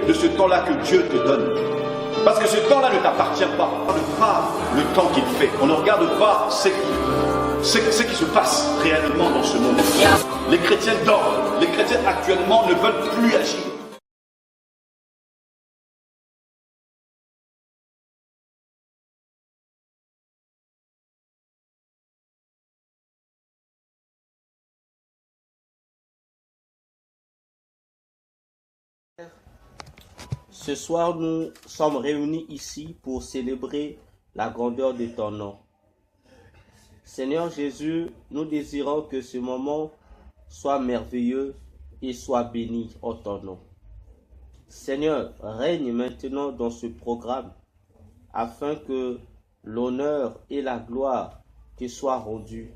de ce temps-là que Dieu te donne. Parce que ce temps-là ne t'appartient pas. On ne regarde pas le temps qu'il fait. On ne regarde pas ce qui se passe réellement dans ce monde. Les chrétiens dorment. Les chrétiens actuellement ne veulent plus agir. Ce soir, nous sommes réunis ici pour célébrer la grandeur de ton nom. Seigneur Jésus, nous désirons que ce moment soit merveilleux et soit béni en ton nom. Seigneur, règne maintenant dans ce programme afin que l'honneur et la gloire te soient rendus.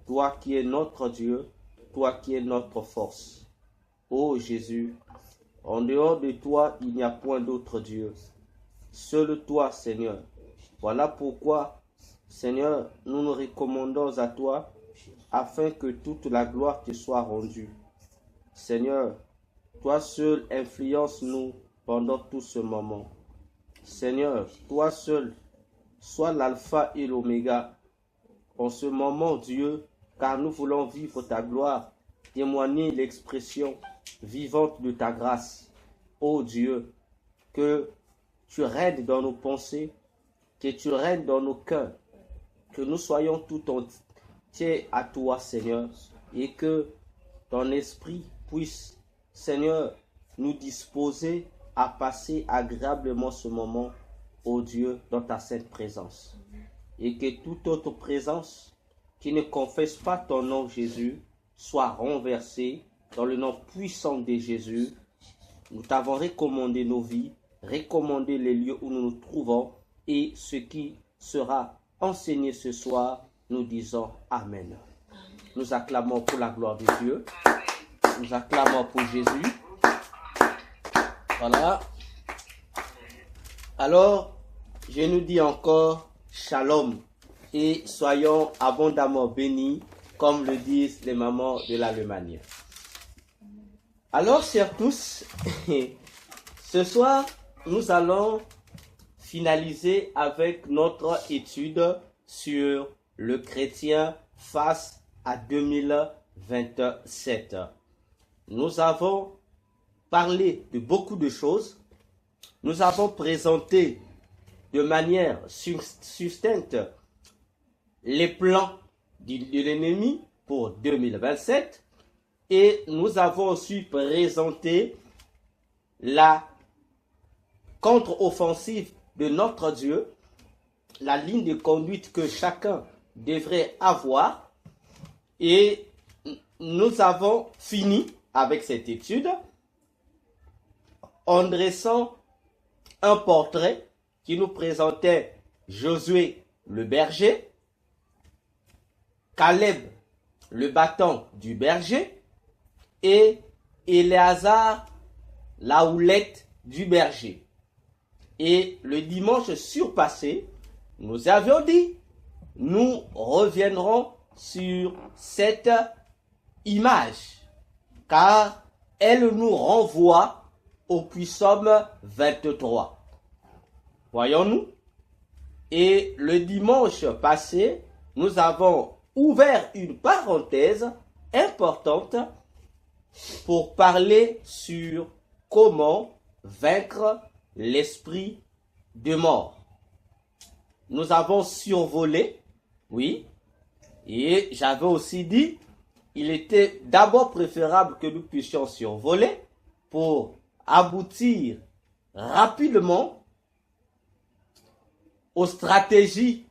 Toi qui es notre Dieu, toi qui es notre force. Ô Jésus, en dehors de toi, il n'y a point d'autre Dieu. Seul toi, Seigneur. Voilà pourquoi, Seigneur, nous nous recommandons à toi afin que toute la gloire te soit rendue. Seigneur, toi seul influence-nous pendant tout ce moment. Seigneur, toi seul, sois l'alpha et l'oméga en ce moment, Dieu, car nous voulons vivre ta gloire, témoigner l'expression vivante de ta grâce. Ô Dieu, que tu règnes dans nos pensées, que tu règnes dans nos cœurs, que nous soyons tout entiers à toi, Seigneur, et que ton esprit puisse, Seigneur, nous disposer à passer agréablement ce moment, ô Dieu, dans ta sainte présence. Et que toute autre présence qui ne confesse pas ton nom, Jésus, soit renversée dans le nom puissant de Jésus. Nous t'avons recommandé nos vies, recommandé les lieux où nous nous trouvons et ce qui sera enseigné ce soir, nous disons Amen. Nous acclamons pour la gloire de Dieu. Nous acclamons pour Jésus. Voilà. Alors, je nous dis encore Shalom et soyons abondamment bénis, comme le disent les mamans de l'Allemagne. Alors, chers tous, ce soir, nous allons finaliser avec notre étude sur le chrétien face à 2027. Nous avons parlé de beaucoup de choses. Nous avons présenté de manière succincte les plans de l'ennemi pour 2027 et nous avons aussi présenté la contre-offensive de notre Dieu, la ligne de conduite que chacun devrait avoir, et nous avons fini avec cette étude en dressant un portrait qui nous présentait Josué le berger, Caleb le bâton du berger et Éléazar la houlette du berger. Et le dimanche surpassé, nous avions dit, nous reviendrons sur cette image, car elle nous renvoie au Psaume 23. Voyons-nous? Et le dimanche passé, nous avons ouvert une parenthèse importante pour parler sur comment vaincre l'esprit de mort. Nous avons survolé, oui, et j'avais aussi dit, il était d'abord préférable que nous puissions survoler pour aboutir rapidement aux stratégies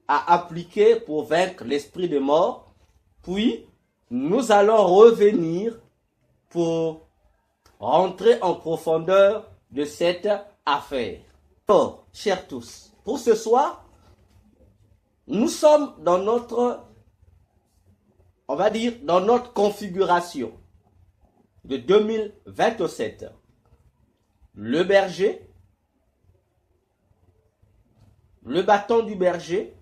à appliquer pour vaincre l'esprit de mort, puis nous allons revenir pour rentrer en profondeur de cette affaire. Alors, chers tous, pour ce soir, nous sommes dans notre, on va dire, dans notre configuration de 2027. Le berger, le bâton du berger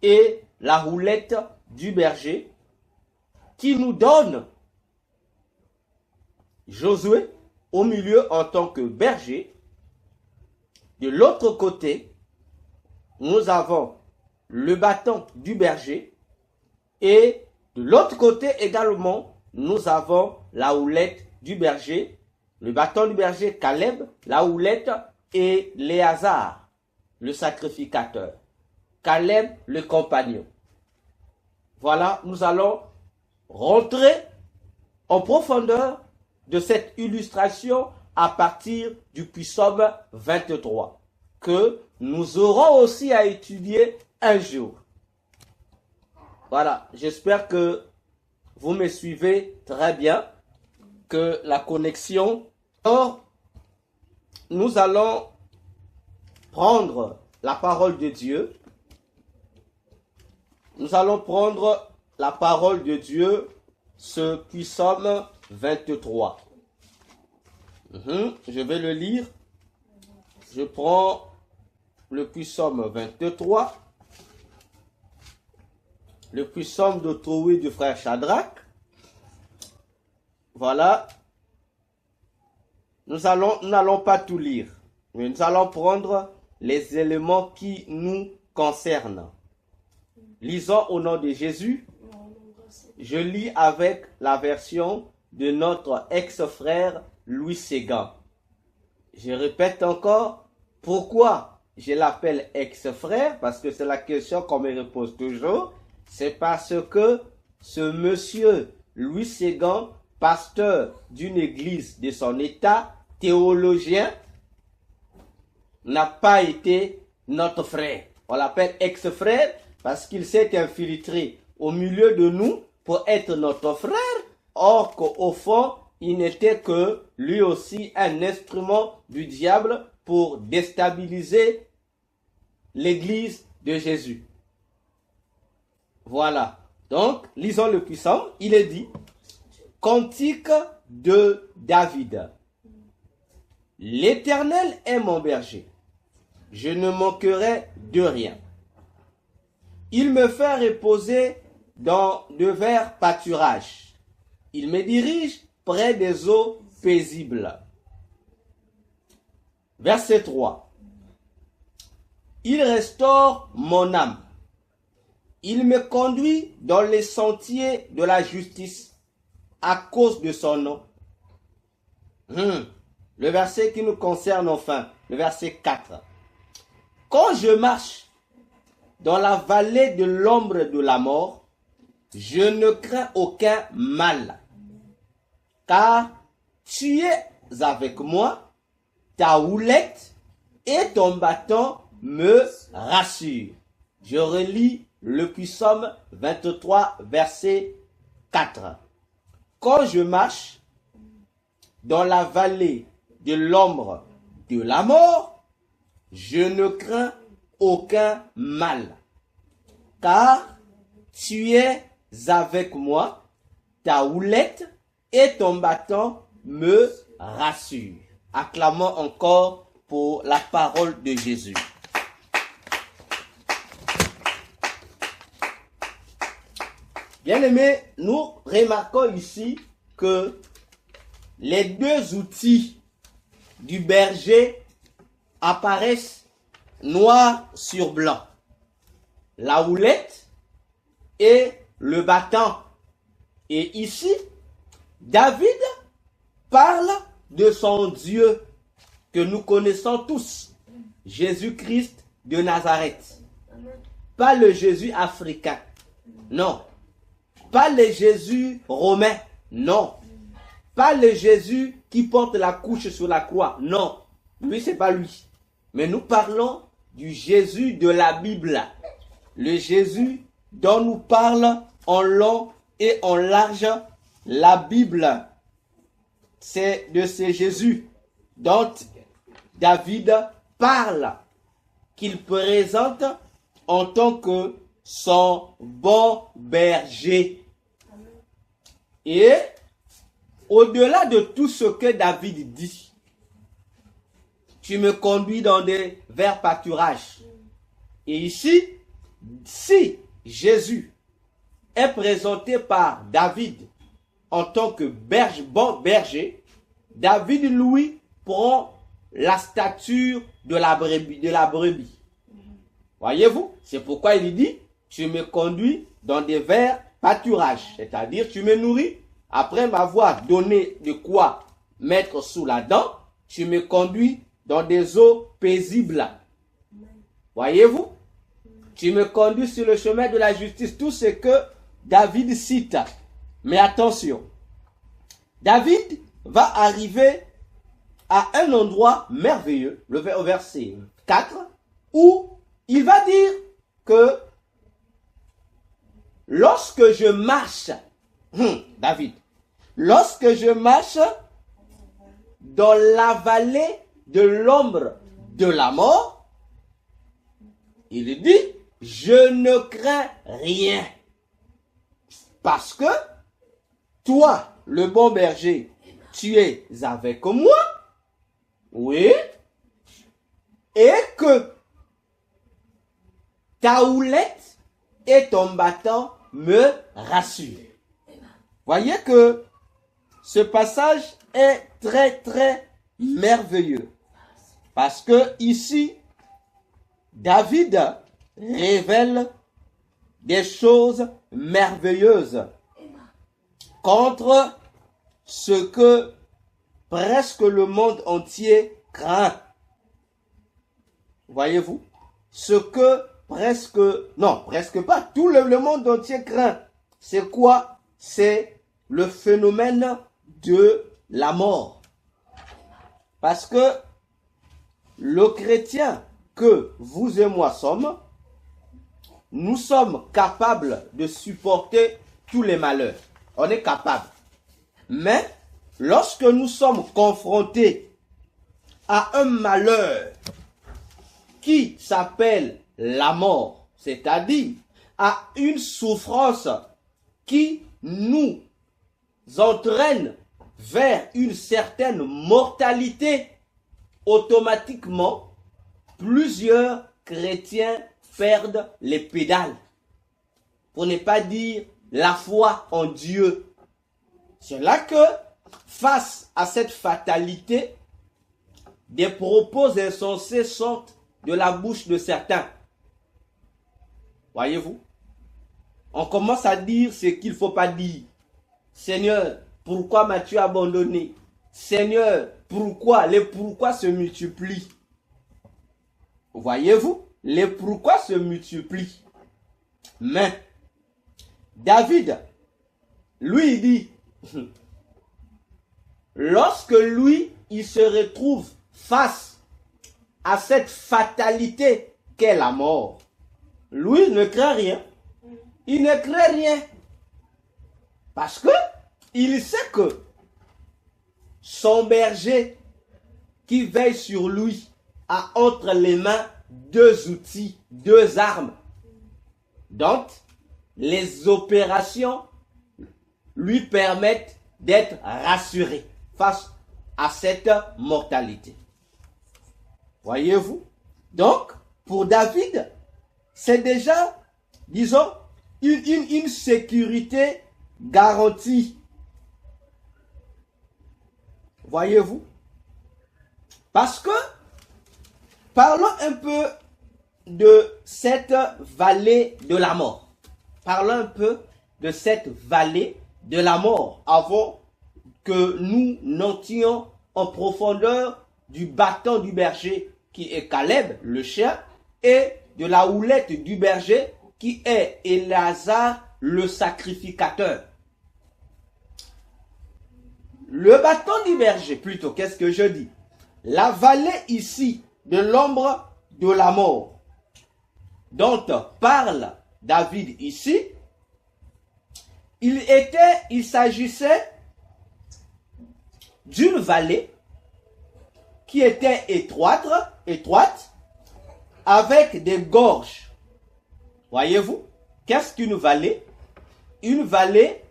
et la roulette du berger qui nous donne Josué au milieu en tant que berger. De l'autre côté, nous avons le bâton du berger. Et de l'autre côté également, nous avons la houlette du berger. Le bâton du berger, Caleb, la houlette et Léazar, le sacrificateur. Caleb, le compagnon. Voilà, nous allons rentrer en profondeur de cette illustration à partir du psaume 23, que nous aurons aussi à étudier un jour. Voilà, j'espère que vous me suivez très bien, que la connexion... Or, nous allons prendre la parole de Dieu. Nous allons prendre la parole de Dieu, ce psaume 23. Je vais le lire. Je prends le psaume 23. Le psaume de Troué du frère Shadrach. Voilà. Nous n'allons pas tout lire, mais nous allons prendre les éléments qui nous concernent. Lisons au nom de Jésus. Je lis avec la version de notre ex-frère Louis Séguin. Je répète encore, pourquoi je l'appelle ex-frère? Parce que c'est la question qu'on me repose toujours. C'est parce que ce monsieur Louis Séguin, pasteur d'une église de son état, théologien, n'a pas été notre frère. On l'appelle ex-frère parce qu'il s'est infiltré au milieu de nous pour être notre frère, or qu'au fond, il n'était que lui aussi un instrument du diable pour déstabiliser l'église de Jésus. Voilà. Donc, lisons le psaume. Il est dit, cantique de David. L'Éternel est mon berger. Je ne manquerai de rien. Il me fait reposer dans de verts pâturages. Il me dirige près des eaux paisibles. Verset 3. Il restaure mon âme. Il me conduit dans les sentiers de la justice à cause de son nom. Le verset qui nous concerne enfin, le verset 4. Quand je marche dans la vallée de l'ombre de la mort, je ne crains aucun mal, car tu es avec moi, ta houlette et ton bâton me rassurent. Je relis le psaume 23, verset 4. Quand je marche dans la vallée de l'ombre de la mort, je ne crains aucun mal, car tu es avec moi, ta houlette et ton bâton me rassurent. Acclamons encore pour la parole de Jésus. Bien-aimés, nous remarquons ici que les deux outils du berger apparaissent noir sur blanc. La houlette et le bâton. Et ici, David parle de son Dieu que nous connaissons tous, Jésus-Christ de Nazareth. Pas le Jésus africain, non. Pas le Jésus romain, non. Pas le Jésus qui porte la couche sur la croix, non. Lui, c'est pas lui. Mais nous parlons du Jésus de la Bible. Le Jésus dont nous parle en long et en large la Bible. C'est de ce Jésus dont David parle, qu'il présente en tant que son bon berger. Et au-delà de tout ce que David dit, tu me conduis dans des verts pâturages. Et ici, si Jésus est présenté par David en tant que bon berger, David, lui, prend la stature de la brebis. Voyez-vous? C'est pourquoi il dit, tu me conduis dans des verts pâturages. C'est-à-dire, tu me nourris. Après m'avoir donné de quoi mettre sous la dent, tu me conduis dans des eaux paisibles. Voyez-vous? Tu me conduis sur le chemin de la justice. Tout ce que David cite. Mais attention, David va arriver à un endroit merveilleux, le verset 4, où il va dire que lorsque je marche, David, lorsque je marche dans la vallée de l'ombre de la mort, il dit, je ne crains rien. Parce que toi, le bon berger, tu es avec moi. Oui. Et que ta houlette et ton bâton me rassurent. Voyez que ce passage est très très merveilleux. Parce que ici, David révèle des choses merveilleuses contre ce que presque le monde entier craint. Voyez-vous? Ce que presque pas, tout le monde entier craint. C'est quoi? C'est le phénomène de la mort. Parce que le chrétien que vous et moi sommes, nous sommes capables de supporter tous les malheurs. On est capable. Mais lorsque nous sommes confrontés à un malheur qui s'appelle la mort, c'est-à-dire à une souffrance qui nous entraîne vers une certaine mortalité, automatiquement, plusieurs chrétiens perdent les pédales. Pour ne pas dire la foi en Dieu. C'est là que, face à cette fatalité, des propos insensés sortent de la bouche de certains. Voyez-vous? On commence à dire ce qu'il ne faut pas dire. Seigneur, pourquoi m'as-tu abandonné? Seigneur, pourquoi? Les pourquoi se multiplient. Voyez-vous? Les pourquoi se multiplient. Mais, David, lui, il dit, lorsque lui, il se retrouve face à cette fatalité qu'est la mort, lui ne craint rien. Il ne craint rien. Parce que il sait que son berger qui veille sur lui a entre les mains deux outils, deux armes. Donc, les opérations lui permettent d'être rassuré face à cette mortalité. Voyez-vous? Donc, pour David, c'est déjà, disons, une sécurité garantie. Voyez-vous? Parce que, parlons un peu de cette vallée de la mort. Parlons un peu de cette vallée de la mort avant que nous n'entions en profondeur du bâton du berger qui est Caleb, le chien, et de la houlette du berger qui est Éléazar, le sacrificateur. Le bâton du berger, plutôt, qu'est-ce que je dis? La vallée ici de l'ombre de la mort, dont parle David ici, il s'agissait d'une vallée qui était étroite, avec des gorges. Voyez-vous? Qu'est-ce qu'une vallée? Une vallée,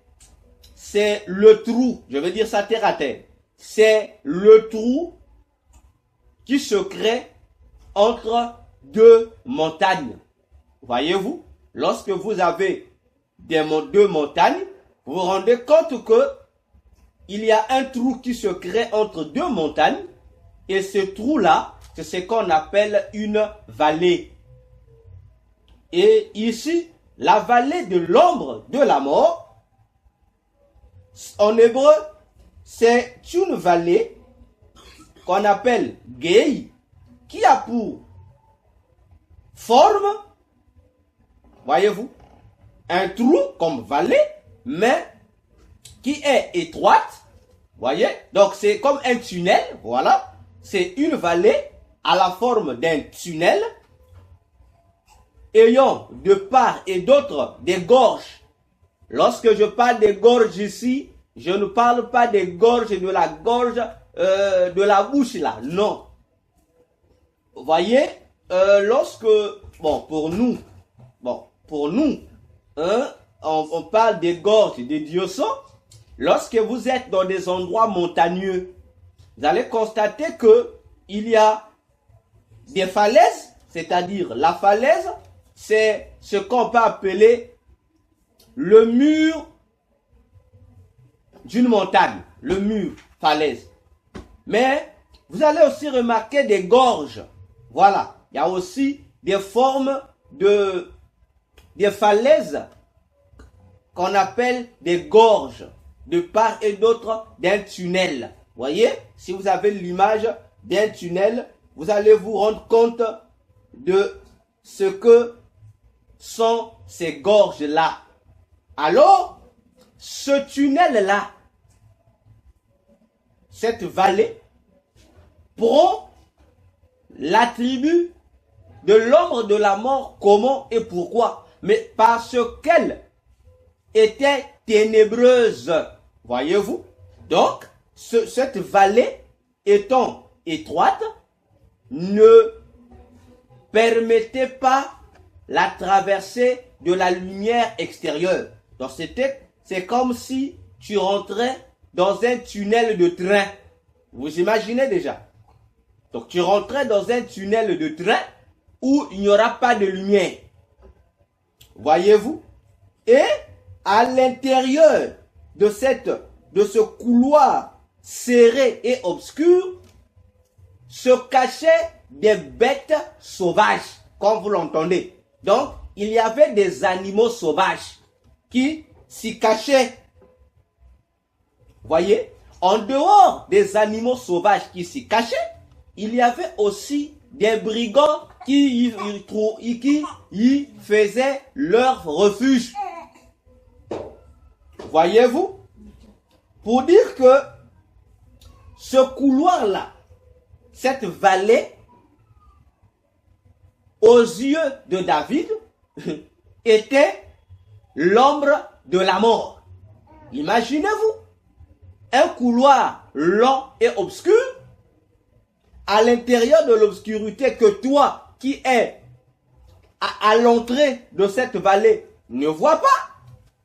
c'est le trou, je veux dire ça terre à terre. C'est le trou qui se crée entre deux montagnes. Voyez-vous? Lorsque vous avez deux montagnes, vous vous rendez compte que il y a un trou qui se crée entre deux montagnes. Et ce trou-là, c'est ce qu'on appelle une vallée. Et ici, la vallée de l'ombre de la mort, en hébreu, c'est une vallée qu'on appelle Gei, qui a pour forme, voyez-vous, un trou comme vallée, mais qui est étroite, voyez, donc c'est comme un tunnel, voilà, c'est une vallée à la forme d'un tunnel, ayant de part et d'autre des gorges. Lorsque je parle des gorges ici, je ne parle pas des gorges de la gorge de la bouche là, non. Vous voyez, lorsque, pour nous, hein, on parle des gorges des Diosso. Lorsque vous êtes dans des endroits montagneux, vous allez constater que il y a des falaises, c'est-à-dire la falaise, c'est ce qu'on peut appeler le mur d'une montagne, le mur falaise. Mais vous allez aussi remarquer des gorges. Voilà, il y a aussi des formes des falaises qu'on appelle des gorges, de part et d'autre d'un tunnel. Voyez, si vous avez l'image d'un tunnel, vous allez vous rendre compte de ce que sont ces gorges-là. Alors, ce tunnel-là, cette vallée, prend l'attribut de l'ombre de la mort. Comment et pourquoi? Mais parce qu'elle était ténébreuse. Voyez-vous? Donc, cette vallée étant étroite, ne permettait pas la traversée de la lumière extérieure. Donc, c'est comme si tu rentrais dans un tunnel de train. Vous imaginez déjà? Donc, tu rentrais dans un tunnel de train où il n'y aura pas de lumière. Voyez-vous? Et à l'intérieur de ce couloir serré et obscur se cachaient des bêtes sauvages, comme vous l'entendez. Donc, il y avait des animaux sauvages qui s'y cachaient. Voyez? En dehors des animaux sauvages qui s'y cachaient, il y avait aussi des brigands qui y faisaient leur refuge. Voyez-vous? Pour dire que ce couloir-là, cette vallée, aux yeux de David, était l'ombre de la mort. Imaginez-vous, un couloir long et obscur, à l'intérieur de l'obscurité que toi, qui es à l'entrée de cette vallée, ne vois pas.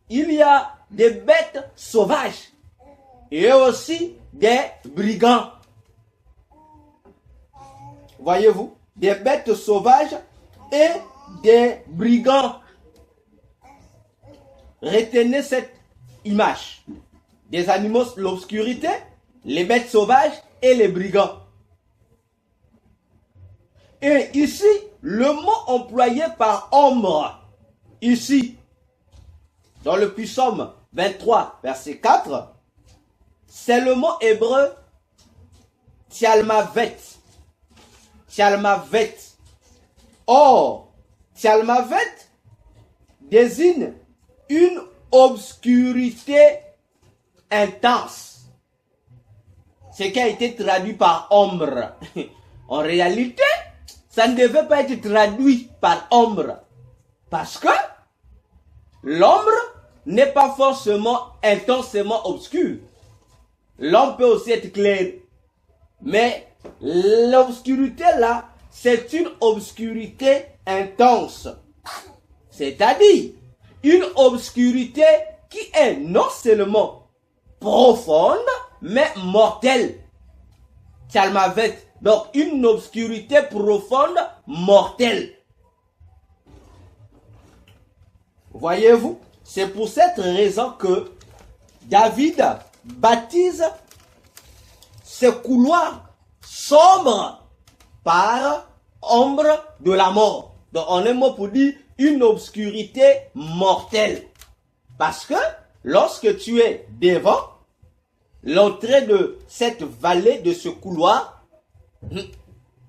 Il y a des bêtes sauvages et aussi des brigands. Voyez-vous, des bêtes sauvages et des brigands. Retenez cette image. Des animaux, l'obscurité, les bêtes sauvages et les brigands. Et ici, le mot employé par ombre, ici, dans le Psaume 23, verset 4, c'est le mot hébreu Tialmavet. Tialmavet. Or, Tialmavet désigne une obscurité intense. Ce qui a été traduit par ombre. En réalité, ça ne devait pas être traduit par ombre. Parce que l'ombre n'est pas forcément intensément obscure. L'ombre peut aussi être claire. Mais l'obscurité là, c'est une obscurité intense. C'est-à-dire une obscurité qui est non seulement profonde, mais mortelle. Tialmavet. Donc une obscurité profonde, mortelle. Voyez-vous, c'est pour cette raison que David, baptise ces couloirs sombres par ombre de la mort. Donc en un mot pour dire une obscurité mortelle. Parce que lorsque tu es devant l'entrée de cette vallée, de ce couloir,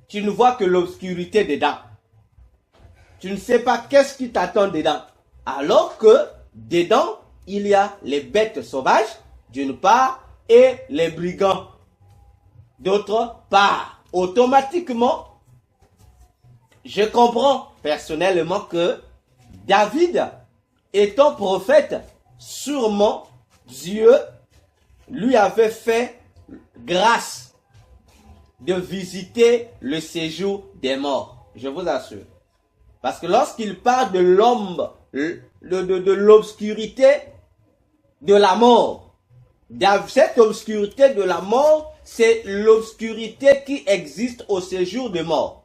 tu ne vois que l'obscurité dedans. Tu ne sais pas qu'est-ce qui t'attend dedans. Alors que dedans, il y a les bêtes sauvages, d'une part, et les brigands, d'autre part. Automatiquement, je comprends personnellement que David, étant prophète, sûrement Dieu lui avait fait grâce de visiter le séjour des morts. Je vous assure. Parce que lorsqu'il parle de l'ombre, de l'obscurité de la mort, cette obscurité de la mort, c'est l'obscurité qui existe au séjour des morts.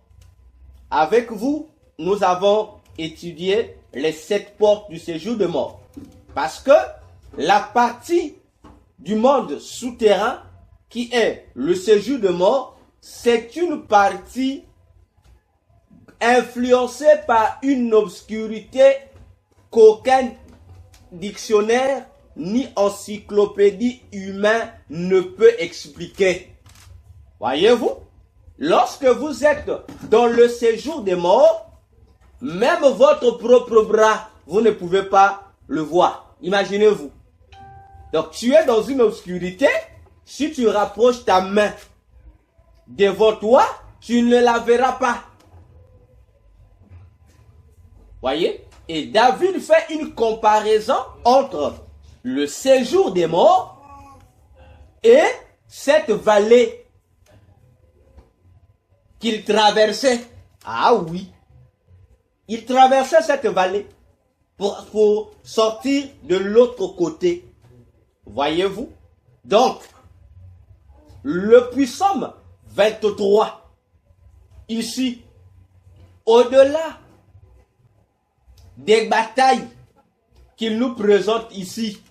Avec vous, nous avons étudié les 7 portes du séjour de mort. Parce que la partie du monde souterrain qui est le séjour de mort, c'est une partie influencée par une obscurité qu'aucun dictionnaire ni encyclopédie humaine ne peut expliquer. Voyez-vous? Lorsque vous êtes dans le séjour des morts, même votre propre bras, vous ne pouvez pas le voir. Imaginez-vous. Donc tu es dans une obscurité, si tu rapproches ta main devant toi, tu ne la verras pas. Voyez? Et David fait une comparaison entre le séjour des morts et cette vallée qu'il traversait. Ah oui, il traversait cette vallée pour sortir de l'autre côté. Voyez-vous? Donc, le psaume 23, ici, au-delà des batailles qu'il nous présente ici,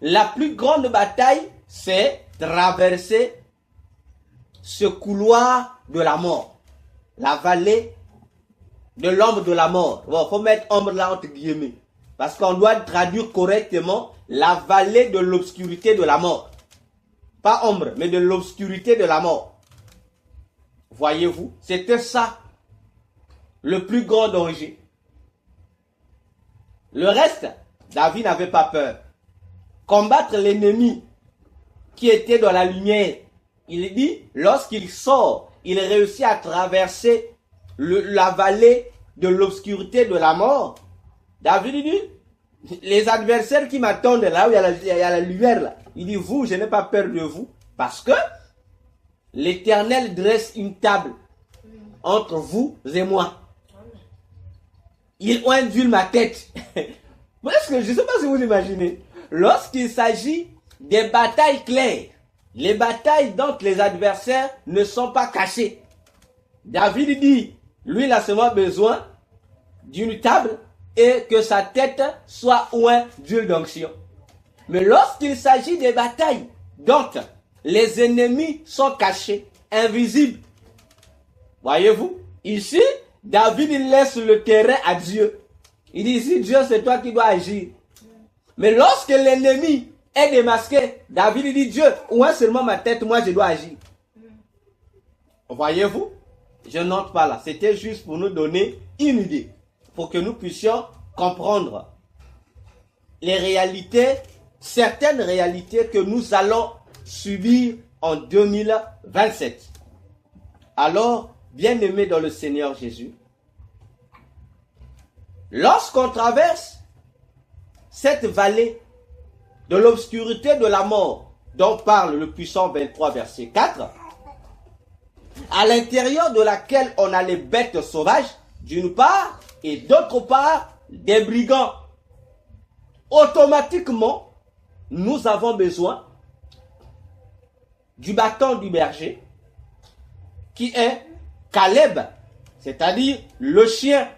la plus grande bataille, c'est traverser ce couloir de la mort, la vallée de l'ombre de la mort. Bon, faut mettre ombre là entre guillemets, parce qu'on doit traduire correctement la vallée de l'obscurité de la mort. Pas ombre, mais de l'obscurité de la mort. Voyez-vous, c'était ça, le plus grand danger. Le reste, David n'avait pas peur. Combattre l'ennemi qui était dans la lumière. Il dit, lorsqu'il sort, il réussit à traverser la vallée de l'obscurité de la mort. David dit, les adversaires qui m'attendent là où il y a la lumière là, il dit, vous, je n'ai pas peur de vous, parce que l'Éternel dresse une table entre vous et moi. Il ondule ma tête. Parce que je ne sais pas si vous imaginez, lorsqu'il s'agit des batailles claires, les batailles dont les adversaires ne sont pas cachés. David dit, lui, il a seulement besoin d'une table et que sa tête soit oint d'huile d'onction. Mais lorsqu'il s'agit des batailles dont les ennemis sont cachés, invisibles, voyez-vous, ici, David il laisse le terrain à Dieu. Il dit ici, Dieu, c'est toi qui dois agir. Mais lorsque l'ennemi est démasqué, David dit, Dieu, oint seulement ma tête, moi je dois agir. Voyez-vous? Je note pas là. C'était juste pour nous donner une idée, pour que nous puissions comprendre les réalités, certaines réalités que nous allons subir en 2027. Alors, bien-aimés dans le Seigneur Jésus, lorsqu'on traverse cette vallée de l'obscurité de la mort, dont parle le Psaume 23, verset 4, à l'intérieur de laquelle on a les bêtes sauvages, d'une part, et d'autre part, des brigands. Automatiquement, nous avons besoin du bâton du berger, qui est Caleb, c'est-à-dire le chien.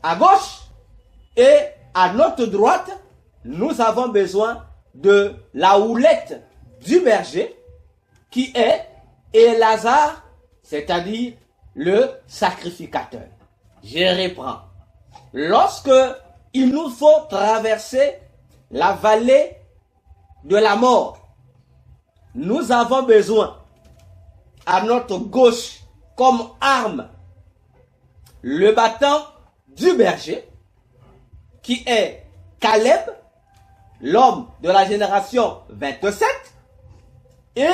À gauche et à notre droite, nous avons besoin de la houlette du berger, qui est Éléazar, c'est-à-dire le sacrificateur. Je reprends. Lorsque il nous faut traverser la vallée de la mort, nous avons besoin à notre gauche comme arme le bâton du berger, qui est Caleb, l'homme de la génération 27, et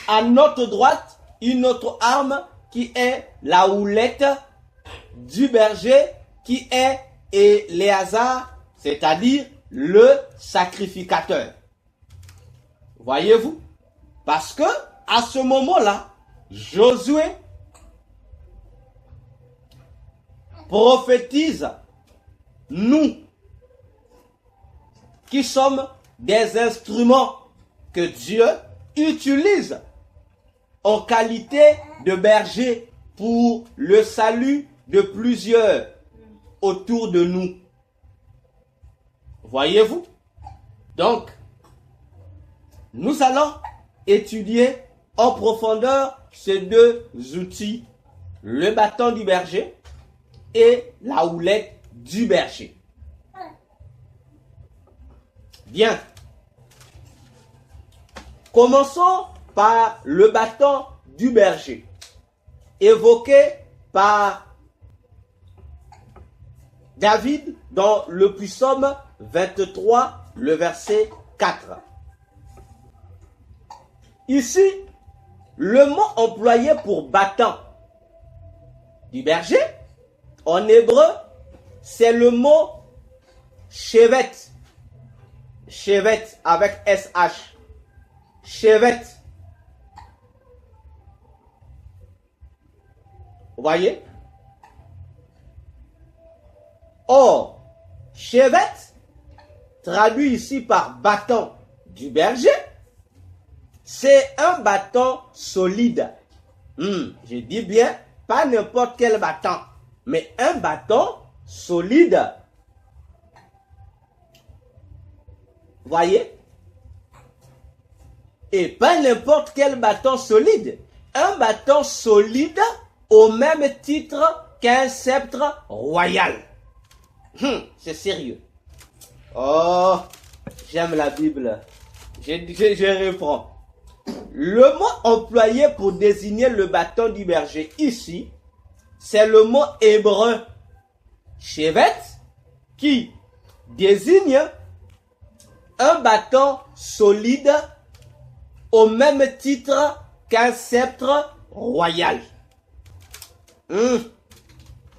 à notre droite, une autre arme qui est la houlette du berger, qui est Éléazar, c'est-à-dire le sacrificateur. Voyez-vous? Parce que à ce moment-là, Josué prophétise, nous qui sommes des instruments que Dieu utilise en qualité de berger pour le salut de plusieurs autour de nous. Voyez-vous? Donc, nous allons étudier en profondeur ces deux outils, le bâton du berger et la houlette du berger. Bien. Commençons par le bâton du berger, évoqué par David dans le psaume 23, le verset 4. Ici, le mot employé pour bâton du berger, en hébreu, c'est le mot chevet. Chevet avec SH. Chevet. Vous voyez? Or, chevet, traduit ici par bâton du berger, c'est un bâton solide. Je dis bien, pas n'importe quel bâton, mais un bâton solide. Voyez? Et pas n'importe quel bâton solide. Un bâton solide au même titre qu'un sceptre royal. C'est sérieux. Oh, j'aime la Bible. Je reprends. Le mot employé pour désigner le bâton du berger ici, c'est le mot hébreu chevet, qui désigne un bâton solide au même titre qu'un sceptre royal.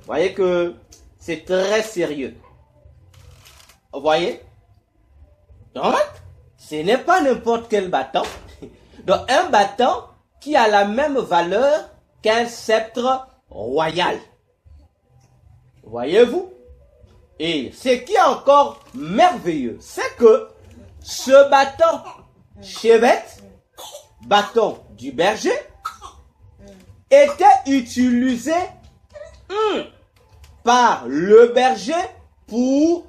Voyez que c'est très sérieux. Vous voyez? Donc, ce n'est pas n'importe quel bâton. Donc, un bâton qui a la même valeur qu'un sceptre royal. Voyez-vous? Et ce qui est encore merveilleux, c'est que ce bâton chevet, bâton du berger, était utilisé par le berger pour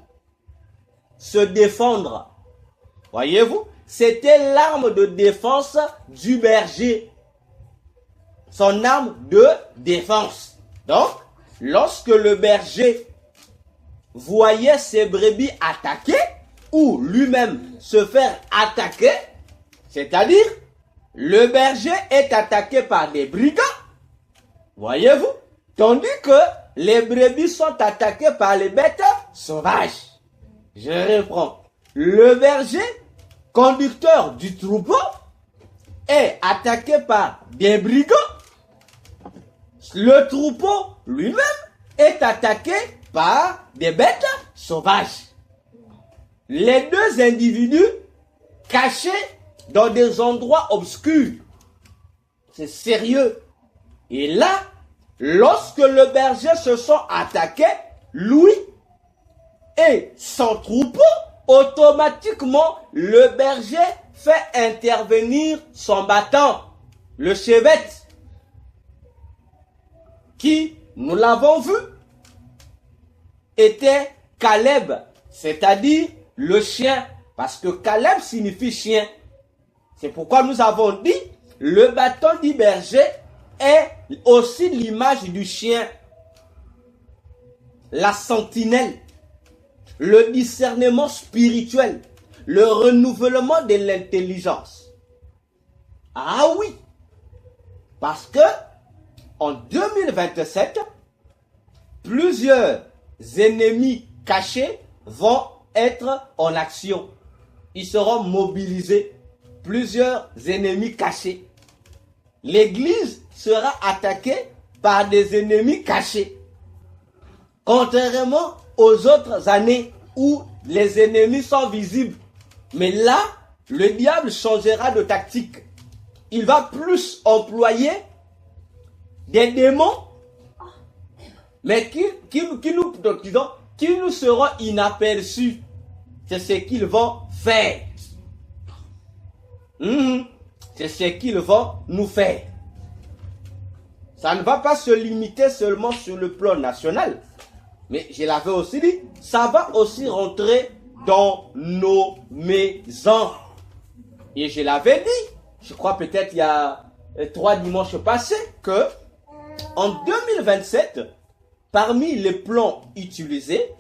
se défendre. Voyez-vous? C'était l'arme de défense du berger. Son arme de défense. Donc, lorsque le berger voyait ses brebis attaquer, ou lui-même se faire attaquer, c'est-à-dire, le berger est attaqué par des brigands, voyez-vous, tandis que les brebis sont attaquées par les bêtes sauvages. Je reprends. Le berger, conducteur du troupeau, est attaqué par des brigands. Le troupeau lui-même est attaqué par des bêtes sauvages. Les deux individus cachés dans des endroits obscurs. C'est sérieux. Et là, lorsque le berger se sont attaqués, lui et son troupeau, automatiquement, le berger fait intervenir son bâton, le chevet, qui, nous l'avons vu, était Caleb, c'est-à-dire le chien, parce que Caleb signifie chien. C'est pourquoi nous avons dit, le bâton du berger est aussi l'image du chien. La sentinelle, le discernement spirituel, le renouvellement de l'intelligence. Ah oui, parce que en 2027, plusieurs ennemis cachés vont être en action. Ils seront mobilisés. Plusieurs ennemis cachés. L'Église sera attaquée par des ennemis cachés. Contrairement aux autres années où les ennemis sont visibles. Mais là, le diable changera de tactique. Il va plus employer des démons, mais qui nous seront inaperçus. C'est ce qu'ils vont faire. C'est ce qu'ils vont nous faire. Ça ne va pas se limiter seulement sur le plan national. Mais je l'avais aussi dit, ça va aussi rentrer dans nos maisons. Et je l'avais dit, je crois peut-être il y a 3 dimanches passés, que en 2027, parmi les plans utilisés,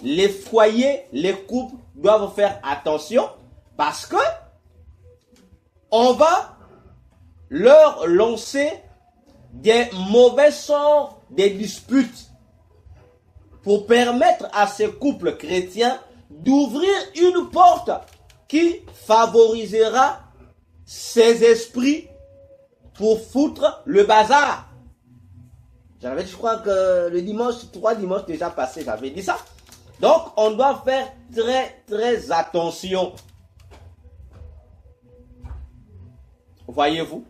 les foyers, les couples doivent faire attention parce que on va leur lancer des mauvais sorts, des disputes pour permettre à ces couples chrétiens d'ouvrir une porte qui favorisera ces esprits pour foutre le bazar. Je crois que le dimanche, 3 dimanches déjà passés, j'avais dit ça. Donc, on doit faire très attention. Voyez-vous?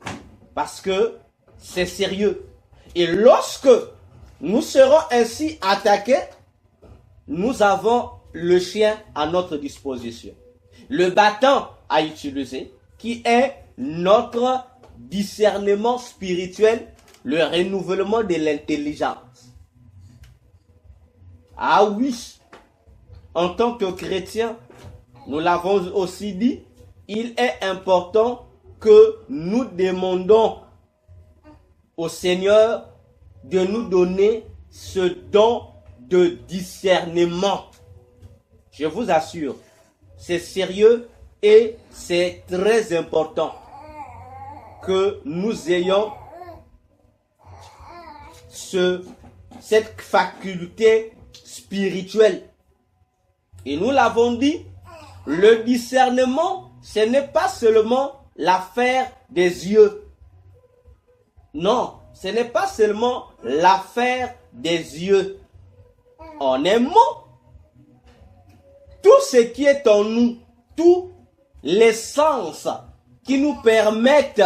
Parce que c'est sérieux. Et lorsque nous serons ainsi attaqués, nous avons le chien à notre disposition. Le bâton à utiliser, qui est notre discernement spirituel, le renouvellement de l'intelligence. Ah oui, en tant que chrétien, nous l'avons aussi dit, il est important que nous demandons au Seigneur de nous donner ce don de discernement. Je vous assure, c'est sérieux et c'est très important que nous ayons cette faculté spirituelle. Et nous l'avons dit, le discernement, ce n'est pas seulement l'affaire des yeux. Non, ce n'est pas seulement l'affaire des yeux. En un mot, tout ce qui est en nous, tous les sens qui nous permettent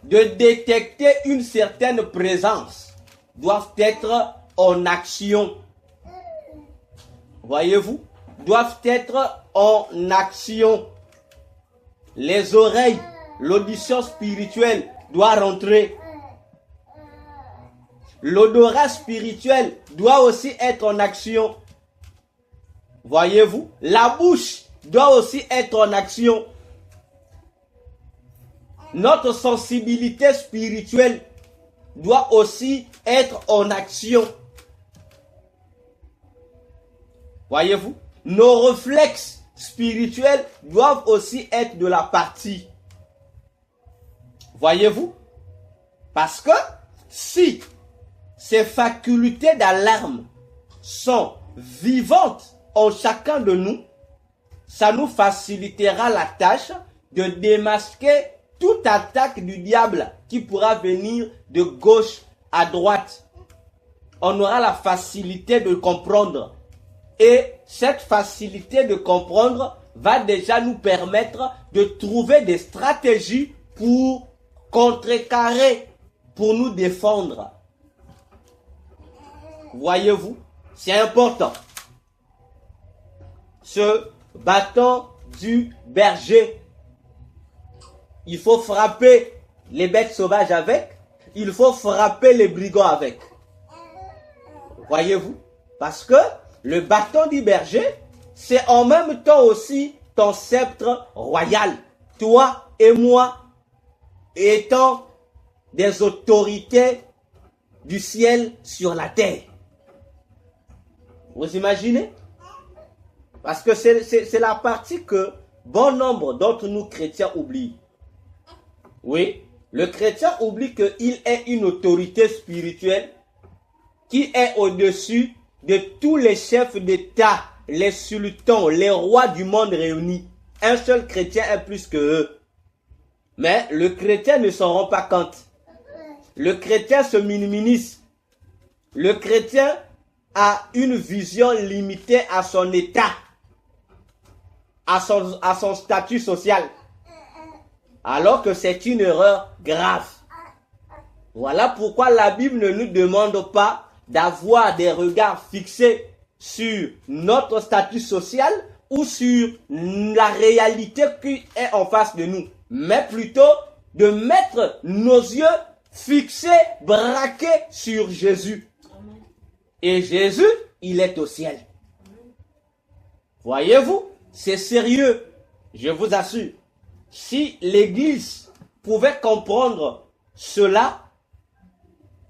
de détecter une certaine présence doivent être en action. Voyez-vous, doivent être en action. Les oreilles, l'audition spirituelle doit rentrer. L'odorat spirituel doit aussi être en action. Voyez-vous, la bouche doit aussi être en action. Notre sensibilité spirituelle doit aussi être en action. Voyez-vous, nos réflexes spirituels doivent aussi être de la partie. Voyez-vous, parce que si ces facultés d'alarme sont vivantes en chacun de nous, ça nous facilitera la tâche de démasquer toute attaque du diable qui pourra venir de gauche à droite. On aura la facilité de comprendre. Et cette facilité de comprendre va déjà nous permettre de trouver des stratégies pour contrecarrer, pour nous défendre. Voyez-vous, c'est important. Ce bâton du berger, il faut frapper les bêtes sauvages avec, il faut frapper les brigands avec. Voyez-vous, parce que le bâton du berger c'est en même temps aussi ton sceptre royal. Toi et moi, étant des autorités du ciel sur la terre. Vous imaginez? Parce que c'est la partie que bon nombre d'entre nous chrétiens oublient. Oui, le chrétien oublie qu'il est une autorité spirituelle qui est au-dessus de tous les chefs d'État, les sultans, les rois du monde réunis. Un seul chrétien est plus que eux. Mais le chrétien ne s'en rend pas compte. Le chrétien se minimise. Le chrétien a une vision limitée à son état, à son statut social. Alors que c'est une erreur grave. Voilà pourquoi la Bible ne nous demande pas d'avoir des regards fixés sur notre statut social ou sur la réalité qui est en face de nous, mais plutôt de mettre nos yeux fixés, braqués sur Jésus. Et Jésus, il est au ciel. Voyez-vous, c'est sérieux, je vous assure. Si l'Église pouvait comprendre cela,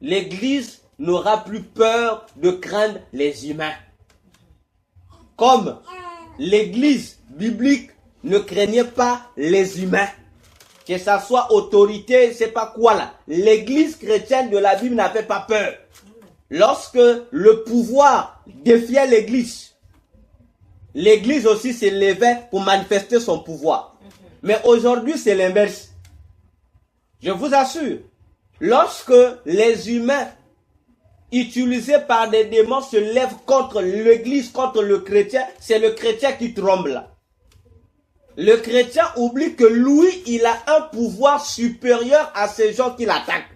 l'Église n'aura plus peur de craindre les humains. Comme l'Église biblique ne craignait pas les humains. Que ça soit autorité, c'est pas quoi là. L'Église chrétienne de la Bible n'avait pas peur. Lorsque le pouvoir défiait l'Église, l'Église aussi s'élevait pour manifester son pouvoir. Mais aujourd'hui, c'est l'inverse. Je vous assure, lorsque les humains utilisés par des démons se lèvent contre l'Église, contre le chrétien, c'est le chrétien qui tremble. Le chrétien oublie que lui, il a un pouvoir supérieur à ces gens qui l'attaquent.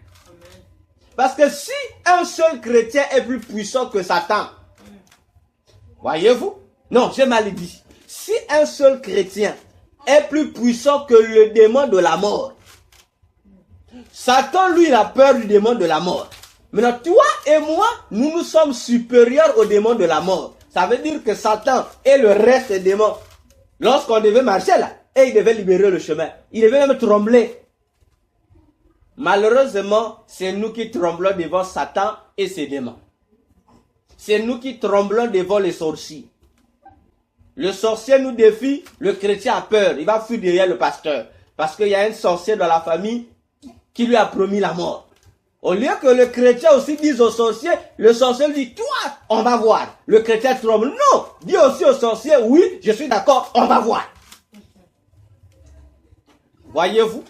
Parce que si un seul chrétien est plus puissant que Satan, voyez-vous? Non, j'ai mal dit. Si un seul chrétien est plus puissant que le démon de la mort, Satan, lui, il a peur du démon de la mort. Maintenant, toi et moi, nous sommes supérieurs au démon de la mort. Ça veut dire que Satan et le reste des démons, lorsqu'on devait marcher là, et il devait libérer le chemin, il devait même trembler. Malheureusement, c'est nous qui tremblons devant Satan et ses démons. C'est nous qui tremblons devant les sorciers. Le sorcier nous défie, le chrétien a peur, il va fuir derrière le pasteur. Parce qu'il y a un sorcier dans la famille qui lui a promis la mort. Au lieu que le chrétien aussi dise au sorcier, le sorcier lui dit, toi, on va voir. Le chrétien tremble, non, dis aussi au sorcier, oui, je suis d'accord, on va voir. Voyez-vous,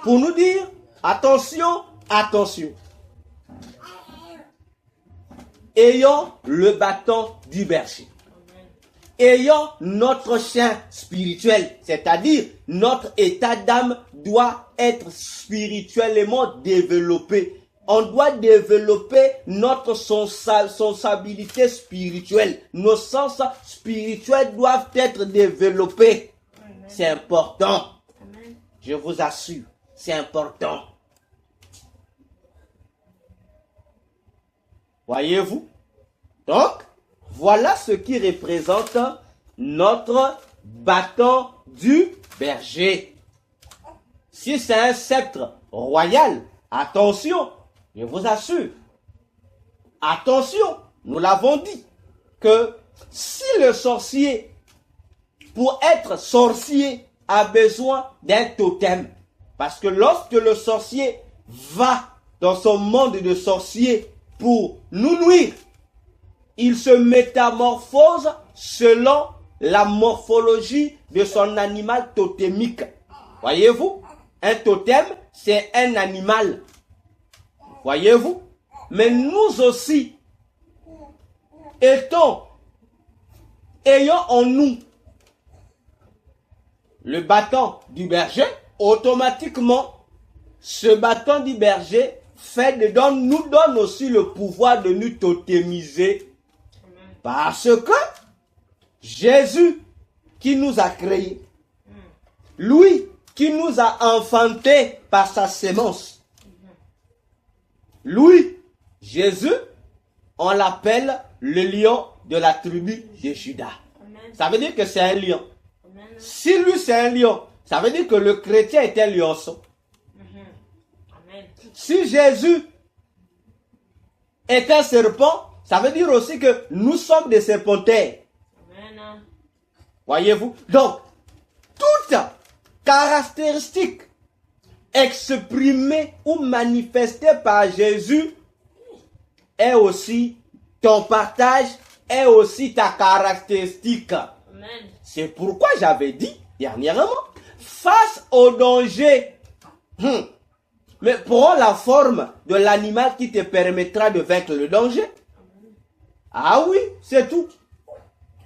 pour nous dire, attention, attention. Ayons le bâton du berger. Ayons notre chien spirituel, c'est-à-dire notre état d'âme doit être spirituellement développé. On doit développer notre sensibilité spirituelle. Nos sens spirituels doivent être développés. C'est important. Je vous assure, c'est important. Voyez-vous? Donc, voilà ce qui représente notre bâton du berger. Si c'est un sceptre royal, attention, je vous assure. Attention, nous l'avons dit, que si le sorcier, pour être sorcier, a besoin d'un totem, parce que lorsque le sorcier va dans son monde de sorcier pour nous nuire, il se métamorphose selon la morphologie de son animal totémique. Voyez-vous? Un totem, c'est un animal. Voyez-vous? Mais nous aussi, ayons en nous le bâton du berger, automatiquement, ce bâton du berger nous donne aussi le pouvoir de nous totémiser. Parce que Jésus qui nous a créés, lui qui nous a enfantés par sa sémence, lui, Jésus, on l'appelle le lion de la tribu de Juda. Ça veut dire que c'est un lion. Si lui c'est un lion, ça veut dire que le chrétien est un lionceau. Si Jésus est un serpent, ça veut dire aussi que nous sommes des serpentaires. Voyez-vous? Donc, toute caractéristique exprimée ou manifestée par Jésus est aussi ton partage, est aussi ta caractéristique. C'est pourquoi j'avais dit dernièrement, face au danger, mais prends la forme de l'animal qui te permettra de vaincre le danger. Ah oui, c'est tout.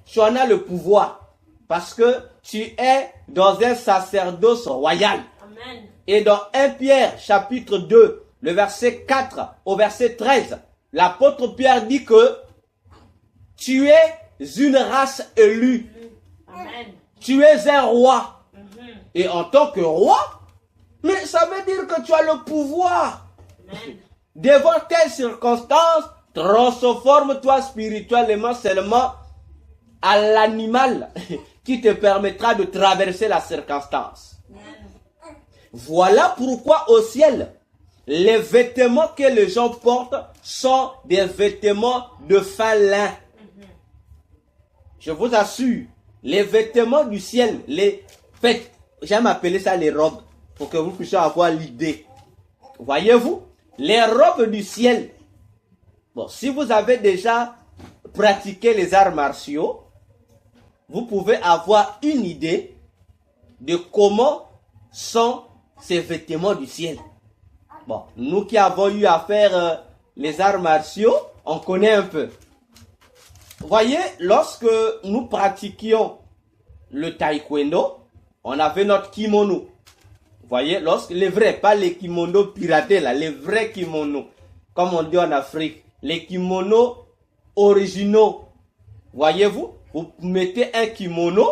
Tu en as le pouvoir. Parce que tu es dans un sacerdoce royal. Amen. Et dans 1 Pierre chapitre 2, le verset 4 au verset 13, l'apôtre Pierre dit que tu es une race élue. Amen. Tu es un roi. Et en tant que roi, mais ça veut dire que tu as le pouvoir. Amen. Devant telle circonstance, transforme-toi spirituellement seulement à l'animal qui te permettra de traverser la circonstance. Voilà pourquoi au ciel, les vêtements que les gens portent sont des vêtements de fin lin. Je vous assure, les vêtements du ciel, j'aime appeler ça les robes, pour que vous puissiez avoir l'idée. Voyez-vous, les robes du ciel. Bon, si vous avez déjà pratiqué les arts martiaux, vous pouvez avoir une idée de comment sont ces vêtements du ciel. Bon, nous qui avons eu à faire les arts martiaux, on connaît un peu. Voyez, lorsque nous pratiquions le taekwondo, on avait notre kimono. Voyez, les vrais, pas les kimonos piratés là, les vrais kimonos, comme on dit en Afrique, les kimonos originaux. Voyez-vous? Vous mettez un kimono,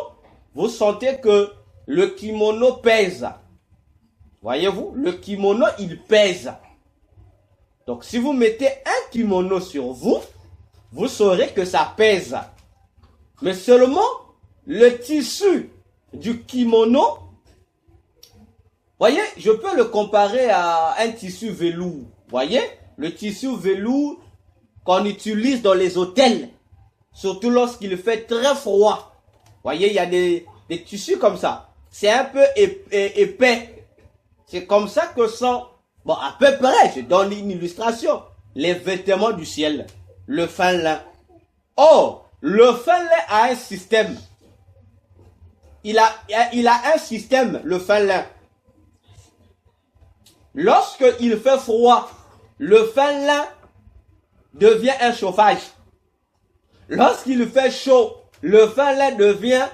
vous sentez que le kimono pèse. Voyez-vous, le kimono, il pèse. Donc, si vous mettez un kimono sur vous, vous saurez que ça pèse. Mais seulement le tissu du kimono, voyez, je peux le comparer à un tissu velours. Voyez, le tissu velours qu'on utilise dans les hôtels. Surtout lorsqu'il fait très froid. Voyez, il y a des tissus comme ça. C'est un peu épais. C'est comme ça que sont, bon, à peu près, je donne une illustration, les vêtements du ciel, le fin lin. Or, le fin lin a un système. Il a un système, le fin lin. Lorsqu'il fait froid, le fin lin devient un chauffage. Lorsqu'il fait chaud, le fin lin devient,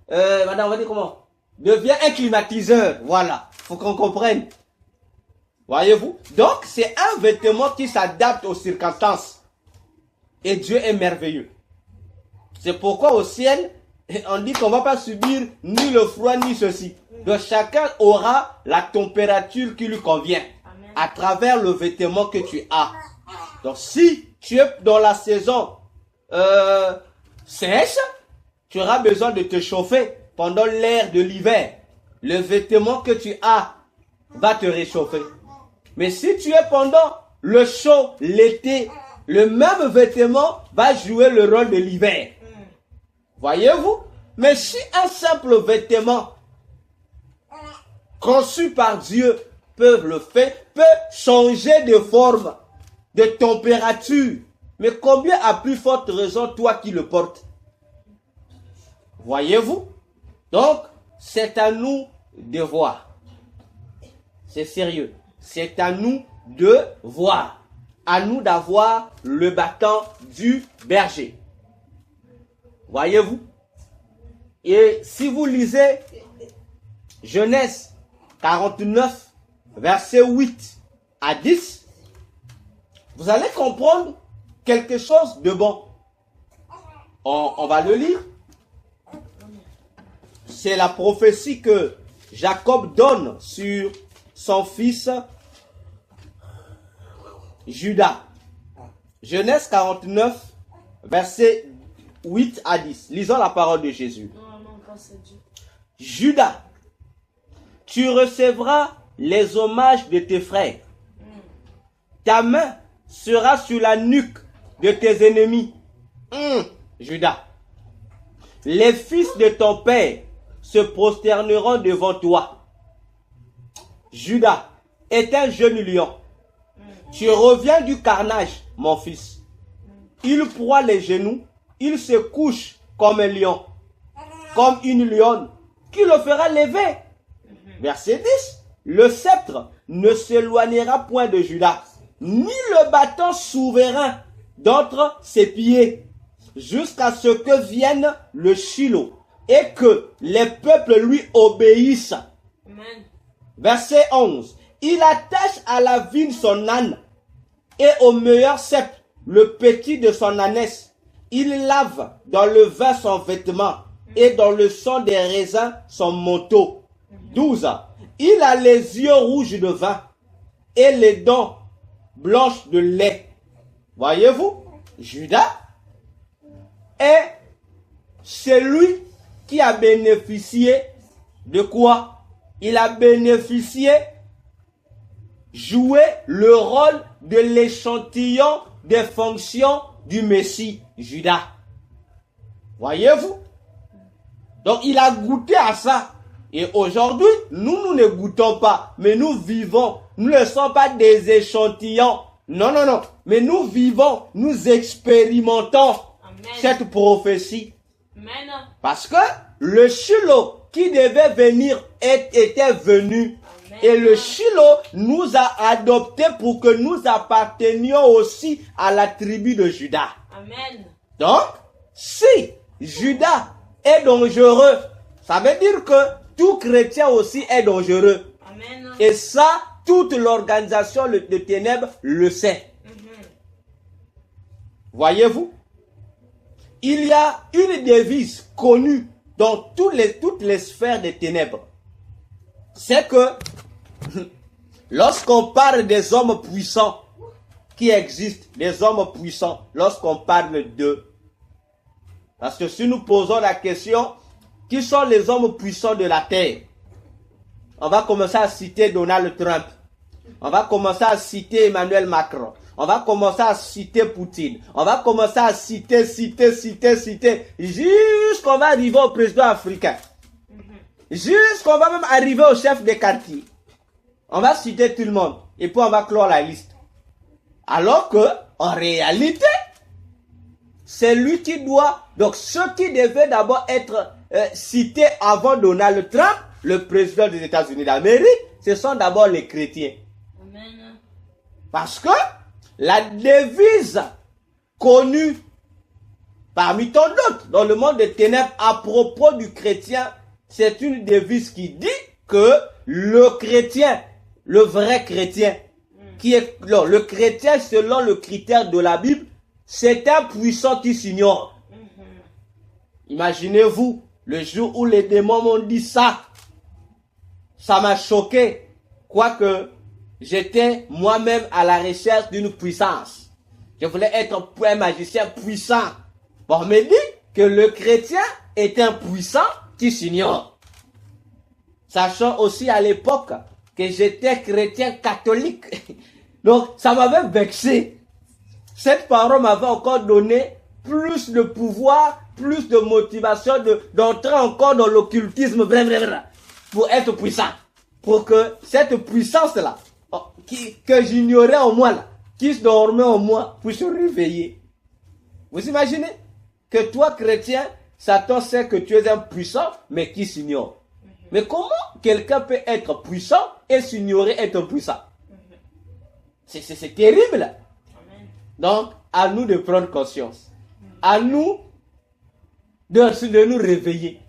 madame, on va dire comment? Devient un climatiseur. Voilà. Faut qu'on comprenne. Voyez-vous? Donc, c'est un vêtement qui s'adapte aux circonstances. Et Dieu est merveilleux. C'est pourquoi au ciel, on dit qu'on ne va pas subir ni le froid ni ceci. Donc, chacun aura la température qui lui convient. Amen. À travers le vêtement que tu as. Donc, si tu es dans la saison sèche, tu auras besoin de te chauffer pendant l'ère de l'hiver. Le vêtement que tu as va te réchauffer. Mais si tu es pendant le chaud, l'été, le même vêtement va jouer le rôle de l'hiver. Voyez-vous? Mais si un simple vêtement conçu par Dieu peut le faire, peut changer de forme, de température, mais combien à plus forte raison toi qui le portes? Voyez-vous? Donc, c'est à nous de voir. C'est sérieux. C'est à nous de voir. À nous d'avoir le bâton du berger. Voyez-vous? Et si vous lisez Genèse 49, verset 8 à 10, vous allez comprendre quelque chose de bon. On va le lire. C'est la prophétie que Jacob donne sur son fils Judas. Genèse 49, verset 8 à 10. Lisons la parole de Jésus. Judas, tu recevras les hommages de tes frères. Ta main sera sur la nuque de tes ennemis. Judas, les fils de ton père se prosterneront devant toi. Judas est un jeune lion. Tu reviens du carnage, mon fils. Il proie les genoux, il se couche comme un lion, comme une lionne, qui le fera lever. Verset 10. Le sceptre ne s'éloignera point de Judas, ni le bâton souverain d'entre ses pieds, jusqu'à ce que vienne le Shiloh, et que les peuples lui obéissent. Amen. Verset 11. Il attache à la vigne son âne, et au meilleur sceptre le petit de son ânesse. Il lave dans le vin son vêtement, et dans le sang des raisins son manteau. 12. Il a les yeux rouges de vin, et les dents blanches de lait. Voyez-vous, Judas est celui qui a bénéficié de quoi? Il a bénéficié, joué le rôle de l'échantillon des fonctions du Messie, Judas. Voyez-vous? Donc il a goûté à ça. Et aujourd'hui, nous ne goûtons pas, mais nous vivons. Nous ne sommes pas des échantillons. Non. Mais nous vivons, nous expérimentons cette prophétie. Amen. Parce que le Shiloh qui devait venir était venu. Amen. Et le Shiloh nous a adoptés pour que nous appartenions aussi à la tribu de Judas. Amen. Donc, si Judas est dangereux, ça veut dire que tout chrétien aussi est dangereux. Amen. Et ça, toute l'organisation de ténèbres le sait. Voyez-vous? Il y a une devise connue dans toutes les sphères des ténèbres. C'est que lorsqu'on parle des hommes puissants qui existent, des hommes puissants, lorsqu'on parle d'eux, parce que si nous posons la question, qui sont les hommes puissants de la terre? On va commencer à citer Donald Trump. On va commencer à citer Emmanuel Macron. On va commencer à citer Poutine. On va commencer à citer, jusqu'on va arriver au président africain. Jusqu'on va même arriver au chef des quartiers. On va citer tout le monde. Et puis on va clore la liste. Alors que, en réalité, c'est lui qui doit... Donc, ceux qui devaient d'abord être cités avant Donald Trump, le président des États-Unis d'Amérique, ce sont d'abord les chrétiens. Amen. Parce que la devise connue parmi tant d'autres dans le monde des ténèbres à propos du chrétien, c'est une devise qui dit que le chrétien, le vrai chrétien, qui est le chrétien selon le critère de la Bible, c'est un puissant qui s'ignore. Imaginez-vous le jour où les démons m'ont dit ça. Ça m'a choqué. Quoique j'étais moi-même à la recherche d'une puissance. Je voulais être un magicien puissant. Bon, on me dit que le chrétien est un puissant qui s'ignore. Sachant aussi à l'époque que j'étais chrétien catholique. Donc, ça m'avait vexé. Cette parole m'avait encore donné plus de pouvoir, plus de motivation d'entrer encore dans l'occultisme, pour être puissant. Pour que cette puissance-là, que j'ignorais en moi, là, qui dormait en moi, puisse se réveiller. Vous imaginez que toi, chrétien, Satan sait que tu es un puissant, mais qui s'ignore. Mais comment quelqu'un peut être puissant et s'ignorer être puissant? C'est terrible. Donc, à nous de prendre conscience. À nous de nous réveiller.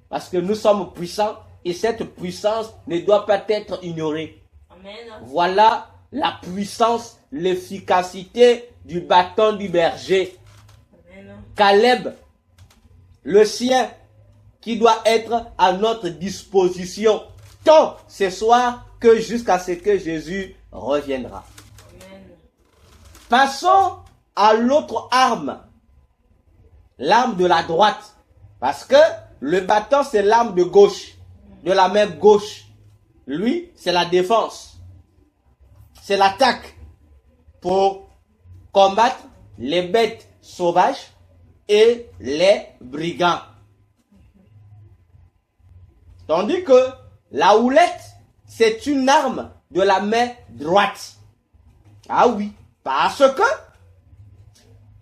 Parce que nous sommes puissants et cette puissance ne doit pas être ignorée. Amen. Voilà la puissance, l'efficacité du bâton du berger. Amen. Caleb, le sien, qui doit être à notre disposition, tant ce soir que jusqu'à ce que Jésus reviendra. Amen. Passons à l'autre arme l'arme de la droite. Parce que le bâton, c'est l'arme de gauche, de la main gauche. Lui, c'est la défense. C'est l'attaque pour combattre les bêtes sauvages et les brigands. Tandis que la houlette, c'est une arme de la main droite. Ah oui, parce que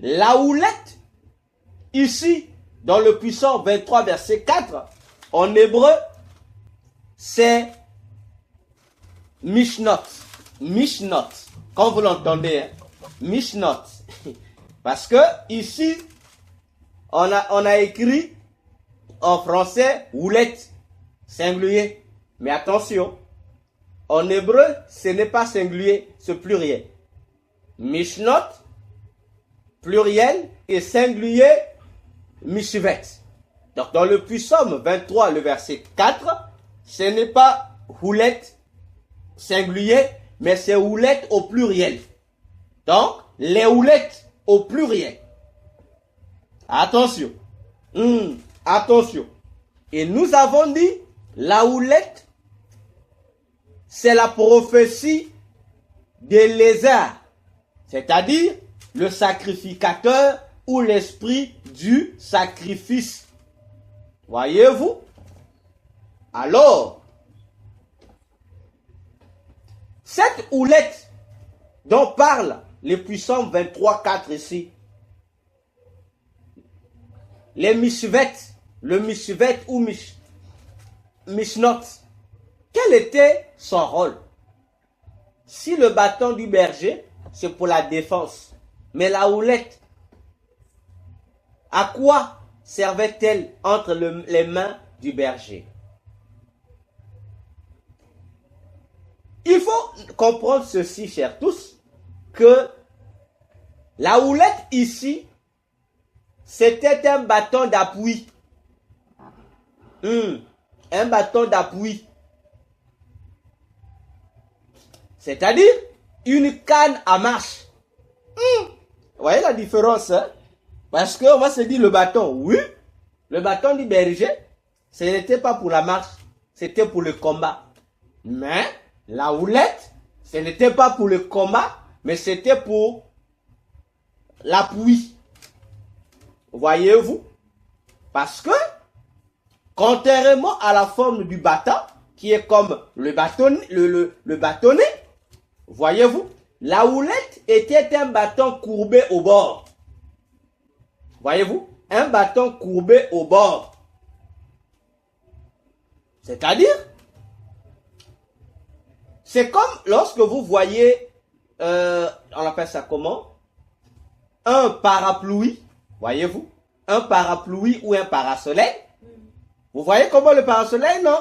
la houlette, ici, dans le puissant 23, verset 4, en hébreu, c'est Mishnot. Mishnot, quand vous l'entendez, hein? Mishnot. Parce que ici, on a écrit en français houlette, singulier. Mais attention, en hébreu, ce n'est pas singulier, c'est pluriel. Mishnot, pluriel, et singulier, mishvet. Donc dans le Psaume 23, le verset 4, ce n'est pas houlette singulier, mais c'est houlette au pluriel. Donc, les houlettes au pluriel. Attention. Attention. Et nous avons dit, la houlette, c'est la prophétie des lézards, c'est-à-dire le sacrificateur ou l'esprit du sacrifice. Voyez-vous? Alors, cette houlette dont parle les puissants 23-4 ici, les mishvet, le mishvet ou mishnot, quel était son rôle? Si le bâton du berger, c'est pour la défense, mais la houlette, à quoi servait-elle entre les mains du berger? Il faut comprendre ceci, chers tous, que la houlette ici, c'était un bâton d'appui. Un bâton d'appui. C'est-à-dire une canne à marche. Vous voyez la différence, hein? Parce qu'on va se dire le bâton, oui, le bâton du berger, ce n'était pas pour la marche, c'était pour le combat. Mais la houlette, ce n'était pas pour le combat, mais c'était pour l'appui. Voyez-vous? Parce que, contrairement à la forme du bâton, qui est comme le bâtonnet, voyez-vous, la houlette était un bâton courbé au bord. Voyez-vous? Un bâton courbé au bord. C'est-à-dire, c'est comme lorsque vous voyez, on appelle ça comment? Un parapluie, voyez-vous? Un parapluie ou un parasoleil. Vous voyez comment le parasoleil, non?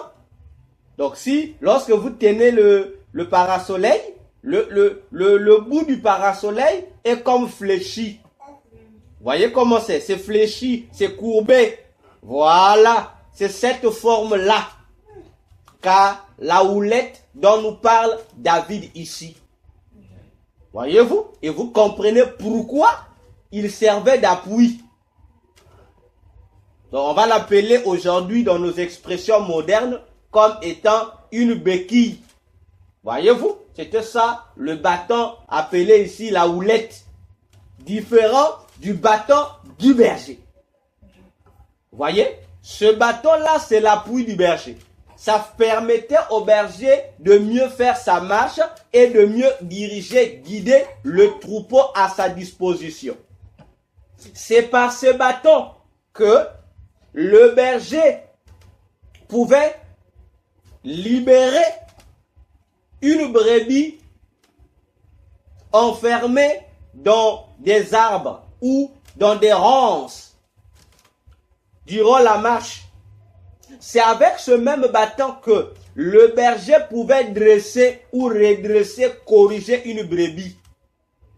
Donc si, lorsque vous tenez le parasoleil, le bout du parasoleil est comme fléchi. Voyez comment c'est? C'est fléchi, c'est courbé. Voilà, c'est cette forme-là. Car la houlette dont nous parle David ici. Voyez-vous? Et vous comprenez pourquoi il servait d'appui. Donc on va l'appeler aujourd'hui dans nos expressions modernes comme étant une béquille. Voyez-vous? C'était ça le bâton appelé ici la houlette. Différent du bâton du berger. Voyez? Ce bâton-là, c'est l'appui du berger. Ça permettait au berger de mieux faire sa marche et de mieux diriger, guider le troupeau à sa disposition. C'est par ce bâton que le berger pouvait libérer une brebis enfermée dans des arbres ou dans des ronces durant la marche. C'est avec ce même bâton que le berger pouvait dresser ou redresser, corriger une brebis.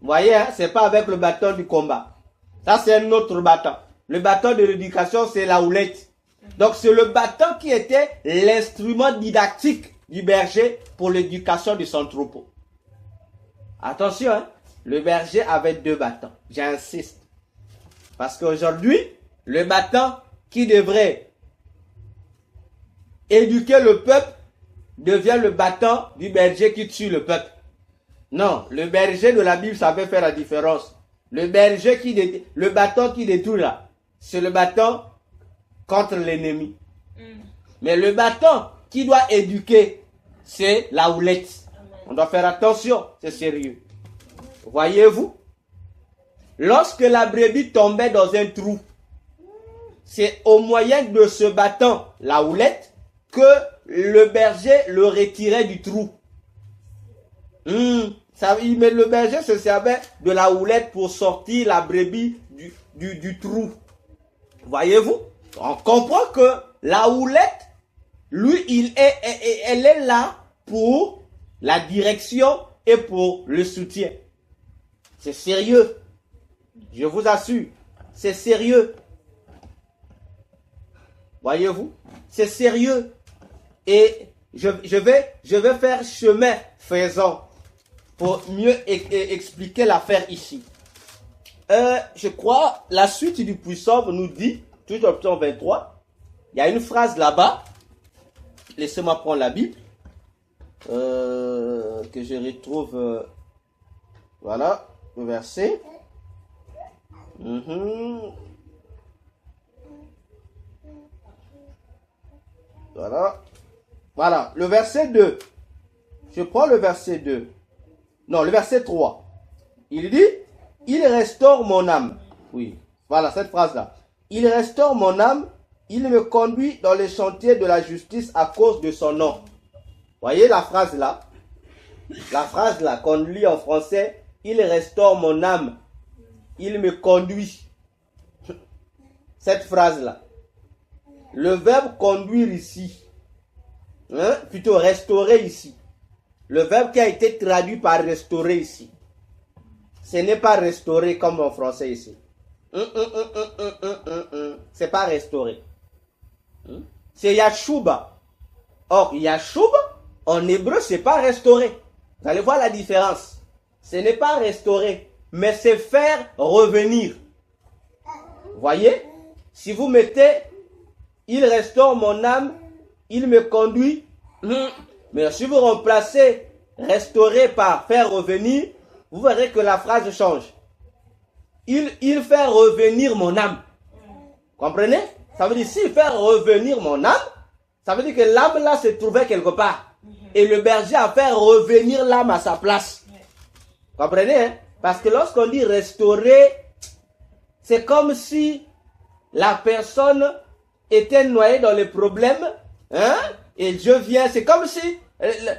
Vous voyez, hein? C'est pas avec le bâton du combat. Ça, c'est un autre bâton. Le bâton de l'éducation, c'est la houlette. Donc, c'est le bâton qui était l'instrument didactique du berger pour l'éducation de son troupeau. Attention, hein? Le berger avait deux bâtons. J'insiste. Parce qu'aujourd'hui, Le battant qui devrait éduquer le peuple devient le battant du berger qui tue le peuple. Non, le berger de la Bible savait faire la différence. Le battant qui détruit là, c'est le battant contre l'ennemi. Mais le battant qui doit éduquer, c'est la houlette. On doit faire attention, c'est sérieux. Voyez-vous, lorsque la brebis tombait dans un trou, c'est au moyen de ce battant, la houlette, que le berger le retirait du trou. Mais le berger se servait de la houlette pour sortir la brebis du trou. Voyez-vous? On comprend que la houlette, lui, elle est là pour la direction et pour le soutien. C'est sérieux. Je vous assure, c'est sérieux. Voyez-vous? C'est sérieux. Et je vais faire chemin faisant pour mieux expliquer l'affaire ici. Je crois, la suite du puissant nous dit, tout option 23, il y a une phrase là-bas. Laissez-moi prendre la Bible. Que je retrouve. Voilà, le verset. Voilà, le verset 2. Je prends le verset 2. Non, le verset 3. Il dit, il restaure mon âme. Oui, voilà cette phrase-là. Il restaure mon âme, il me conduit dans les chantiers de la justice à cause de son nom. Voyez la phrase-là? La phrase-là qu'on lit en français, il restaure mon âme, il me conduit. Cette phrase-là. Le verbe conduire ici, plutôt restaurer ici. Le verbe qui a été traduit par restaurer ici. Ce n'est pas restaurer comme en français ici. C'est pas restaurer. C'est Yashuba. Or, Yashuba, en hébreu, c'est pas restaurer. Vous allez voir la différence. Ce n'est pas restaurer, mais c'est faire revenir. Voyez? Si vous mettez, il restaure mon âme, il me conduit. Mais si vous remplacez restaurer par faire revenir, vous verrez que la phrase change. Il fait revenir mon âme. Comprenez? Ça veut dire, s'il fait revenir mon âme, ça veut dire que l'âme là se trouvait quelque part. Et le berger a fait revenir l'âme à sa place. Comprenez? Hein? Parce que lorsqu'on dit restaurer, c'est comme si la personne était noyée dans les problèmes. Et Dieu vient, c'est comme si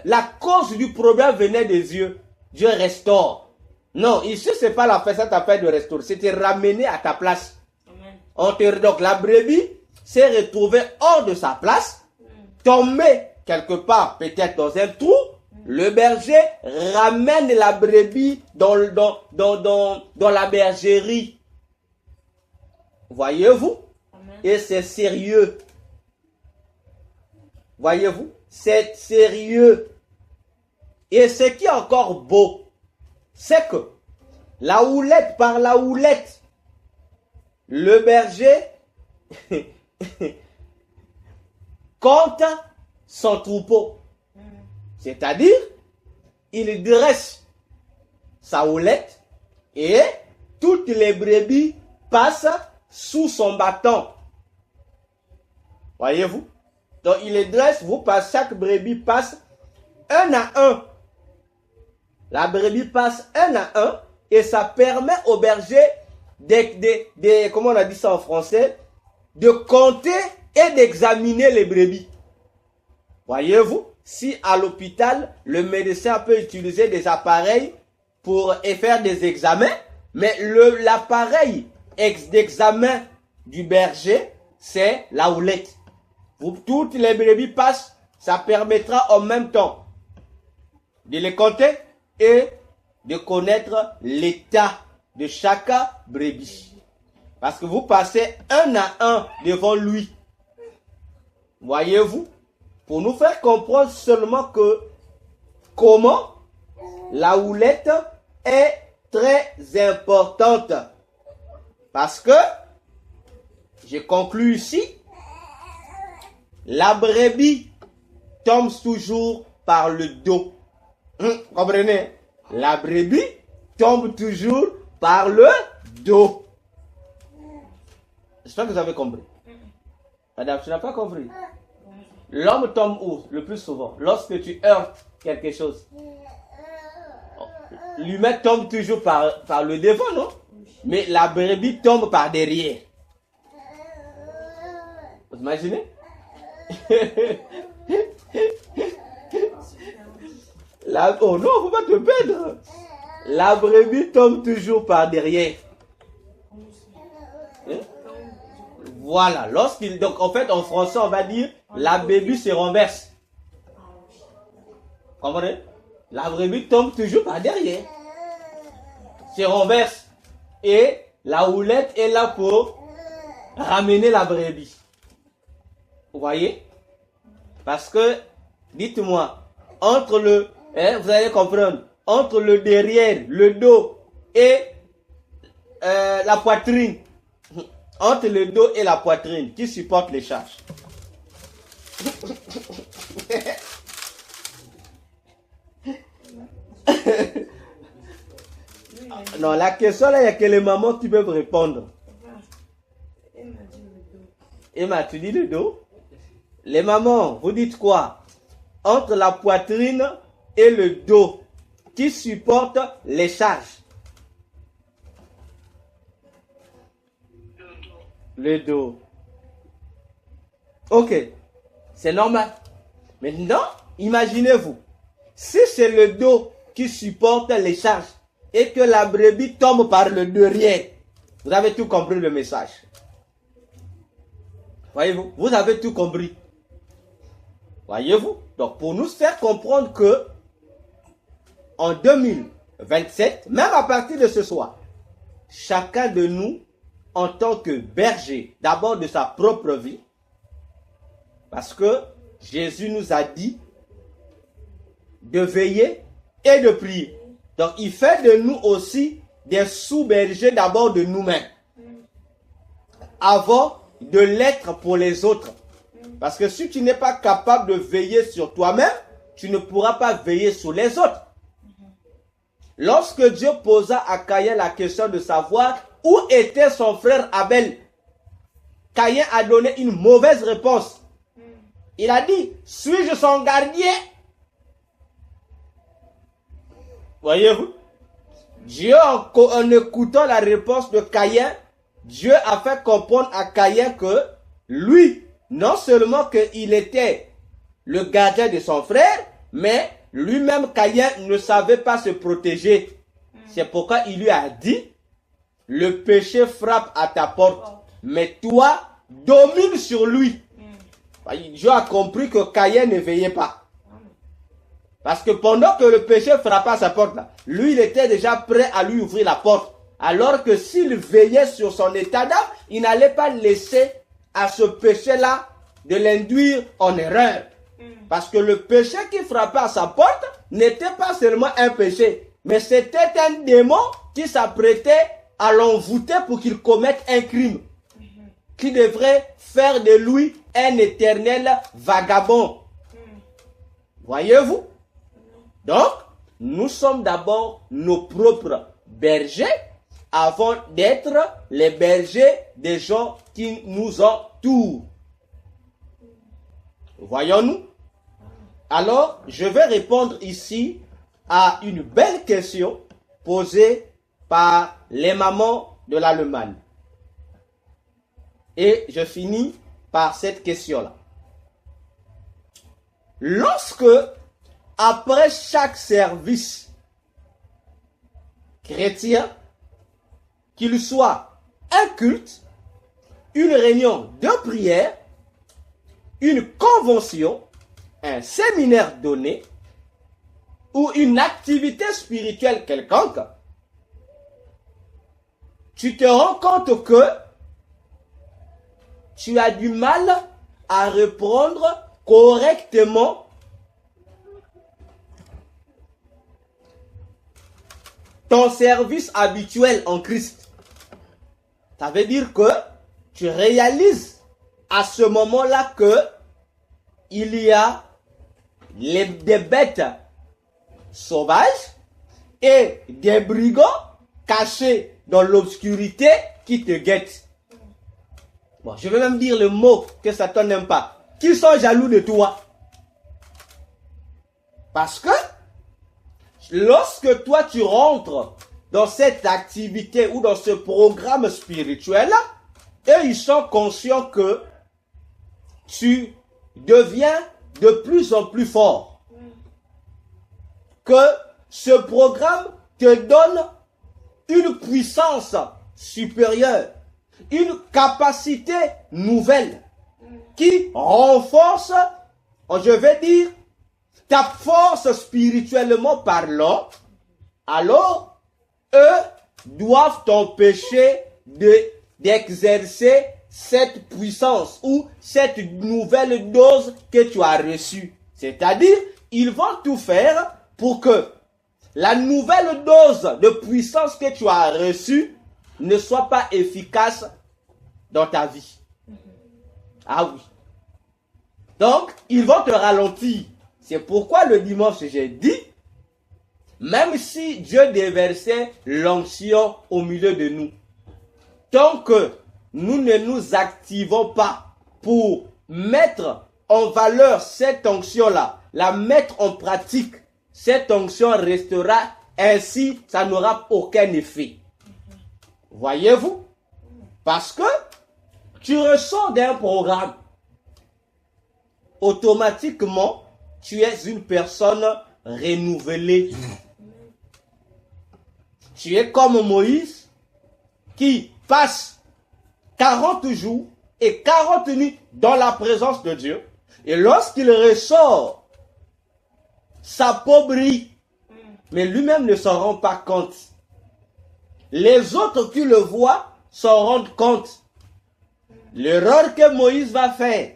la cause du problème venait des yeux. Dieu restaure. Non, ici, ce n'est pas la cette affaire de restaurer. C'était ramener à ta place. Donc, la brebis s'est retrouvée hors de sa place, tombée quelque part, peut-être dans un trou. Le berger ramène la brebis dans la bergerie. Voyez-vous? Et c'est sérieux. Voyez-vous? C'est sérieux. Et ce qui est encore beau, c'est que la houlette, par la houlette, le berger compte son troupeau. C'est-à-dire, il dresse sa houlette et toutes les brebis passent sous son bâton. Voyez-vous? Donc, il les dresse, chaque brebis passe un à un. La brebis passe un à un et ça permet au berger comment on a dit ça en français, de compter et d'examiner les brebis. Voyez-vous, si à l'hôpital, le médecin peut utiliser des appareils pour faire des examens, mais l'appareil d'examen du berger, c'est la houlette. Toutes les brebis passent, ça permettra en même temps de les compter et de connaître l'état de chaque brebis. Parce que vous passez un à un devant lui. Voyez-vous? Pour nous faire comprendre seulement que comment la houlette est très importante. Parce que je conclus ici. La brebis tombe toujours par le dos. Comprenez? La brebis tombe toujours par le dos. J'espère que vous avez compris. Madame, tu n'as pas compris. L'homme tombe où le plus souvent? Lorsque tu heurtes quelque chose. L'humain tombe toujours par le devant, non? Mais la brebis tombe par derrière. Vous imaginez? Oh non, faut pas te perdre. La brebis tombe toujours par derrière. Hein? Voilà. Donc en fait, en français, on va dire la brebis se renverse. Comprenez? La brebis tombe toujours par derrière. Se renverse. Et la houlette est là pour ramener la brebis. Vous voyez? Parce que, dites-moi, entre le, vous allez comprendre, entre le derrière, le dos et la poitrine, entre le dos et la poitrine, qui supporte les charges? Non, la question là, il n'y a que les mamans qui peuvent répondre. Emma, tu dis le dos? Les mamans, vous dites quoi? Entre la poitrine et le dos, qui supporte les charges? Le dos. Ok, c'est normal. Maintenant, imaginez-vous, si c'est le dos qui supporte les charges et que la brebis tombe par le derrière, vous avez tout compris le message. Voyez-vous, vous avez tout compris. Voyez-vous, donc pour nous faire comprendre que en 2027, même à partir de ce soir, chacun de nous, en tant que berger, d'abord de sa propre vie, parce que Jésus nous a dit de veiller et de prier. Donc il fait de nous aussi des sous-bergers d'abord de nous-mêmes, avant de l'être pour les autres. Parce que si tu n'es pas capable de veiller sur toi-même, tu ne pourras pas veiller sur les autres. Lorsque Dieu posa à Caïn la question de savoir où était son frère Abel, Caïn a donné une mauvaise réponse. Il a dit, suis-je son gardien? Voyez-vous? Dieu, en écoutant la réponse de Caïn, Dieu a fait comprendre à Caïn que lui, non seulement qu'il était le gardien de son frère, mais lui-même, Caïn, ne savait pas se protéger. C'est pourquoi il lui a dit, le péché frappe à ta porte, mais toi, domine sur lui. Dieu a compris que Caïn ne veillait pas. Parce que pendant que le péché frappait à sa porte, là, lui, il était déjà prêt à lui ouvrir la porte. Alors que s'il veillait sur son état d'âme, il n'allait pas laisser à ce péché-là de l'induire en erreur. Parce que le péché qui frappait à sa porte n'était pas seulement un péché, mais c'était un démon qui s'apprêtait à l'envoûter pour qu'il commette un crime, qui devrait faire de lui un éternel vagabond. Voyez-vous? Donc, nous sommes d'abord nos propres bergers avant d'être les bergers des gens qui nous entourent. Voyons-nous? Alors, je vais répondre ici à une belle question posée par les mamans de l'Allemagne. Et je finis par cette question-là. Lorsque, après chaque service chrétien, qu'il soit un culte, une réunion de prière, une convention, un séminaire donné ou une activité spirituelle quelconque, tu te rends compte que tu as du mal à reprendre correctement ton service habituel en Christ. Ça veut dire que tu réalises à ce moment-là que il y a des bêtes sauvages et des brigands cachés dans l'obscurité qui te guettent. Bon, je vais même dire le mot que Satan n'aime pas. Qui sont jaloux de toi. Parce que lorsque toi tu rentres dans cette activité ou dans ce programme spirituel, eux ils sont conscients que tu deviens de plus en plus fort. Que ce programme te donne une puissance supérieure, une capacité nouvelle qui renforce, je vais dire, ta force spirituellement parlant. Alors, eux doivent t'empêcher d'exercer cette puissance ou cette nouvelle dose que tu as reçue. C'est-à-dire, ils vont tout faire pour que la nouvelle dose de puissance que tu as reçue ne soit pas efficace dans ta vie. Ah oui. Donc, ils vont te ralentir. C'est pourquoi le dimanche, j'ai dit, même si Dieu déversait l'onction au milieu de nous, tant que nous ne nous activons pas pour mettre en valeur cette onction-là, la mettre en pratique, cette onction restera ainsi, ça n'aura aucun effet. Voyez-vous? Parce que tu ressors d'un programme, automatiquement, tu es une personne renouvelée. Tu es comme Moïse qui passe 40 jours et 40 nuits dans la présence de Dieu. Et lorsqu'il ressort, sa peau brille. Mais lui-même ne s'en rend pas compte. Les autres qui le voient s'en rendent compte. L'erreur que Moïse va faire,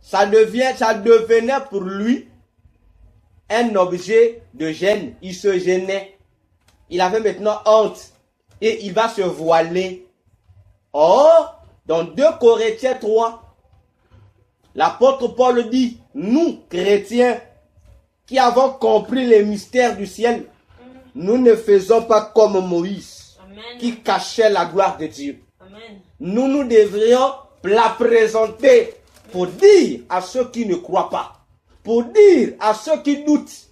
ça devenait pour lui un objet de gêne. Il se gênait. Il avait maintenant honte. Et il va se voiler. Or, dans 2 Corinthiens 3, l'apôtre Paul dit, nous, chrétiens, qui avons compris les mystères du ciel, nous ne faisons pas comme Moïse, Amen, qui cachait la gloire de Dieu. Amen. Nous devrions la présenter pour dire à ceux qui ne croient pas, pour dire à ceux qui doutent,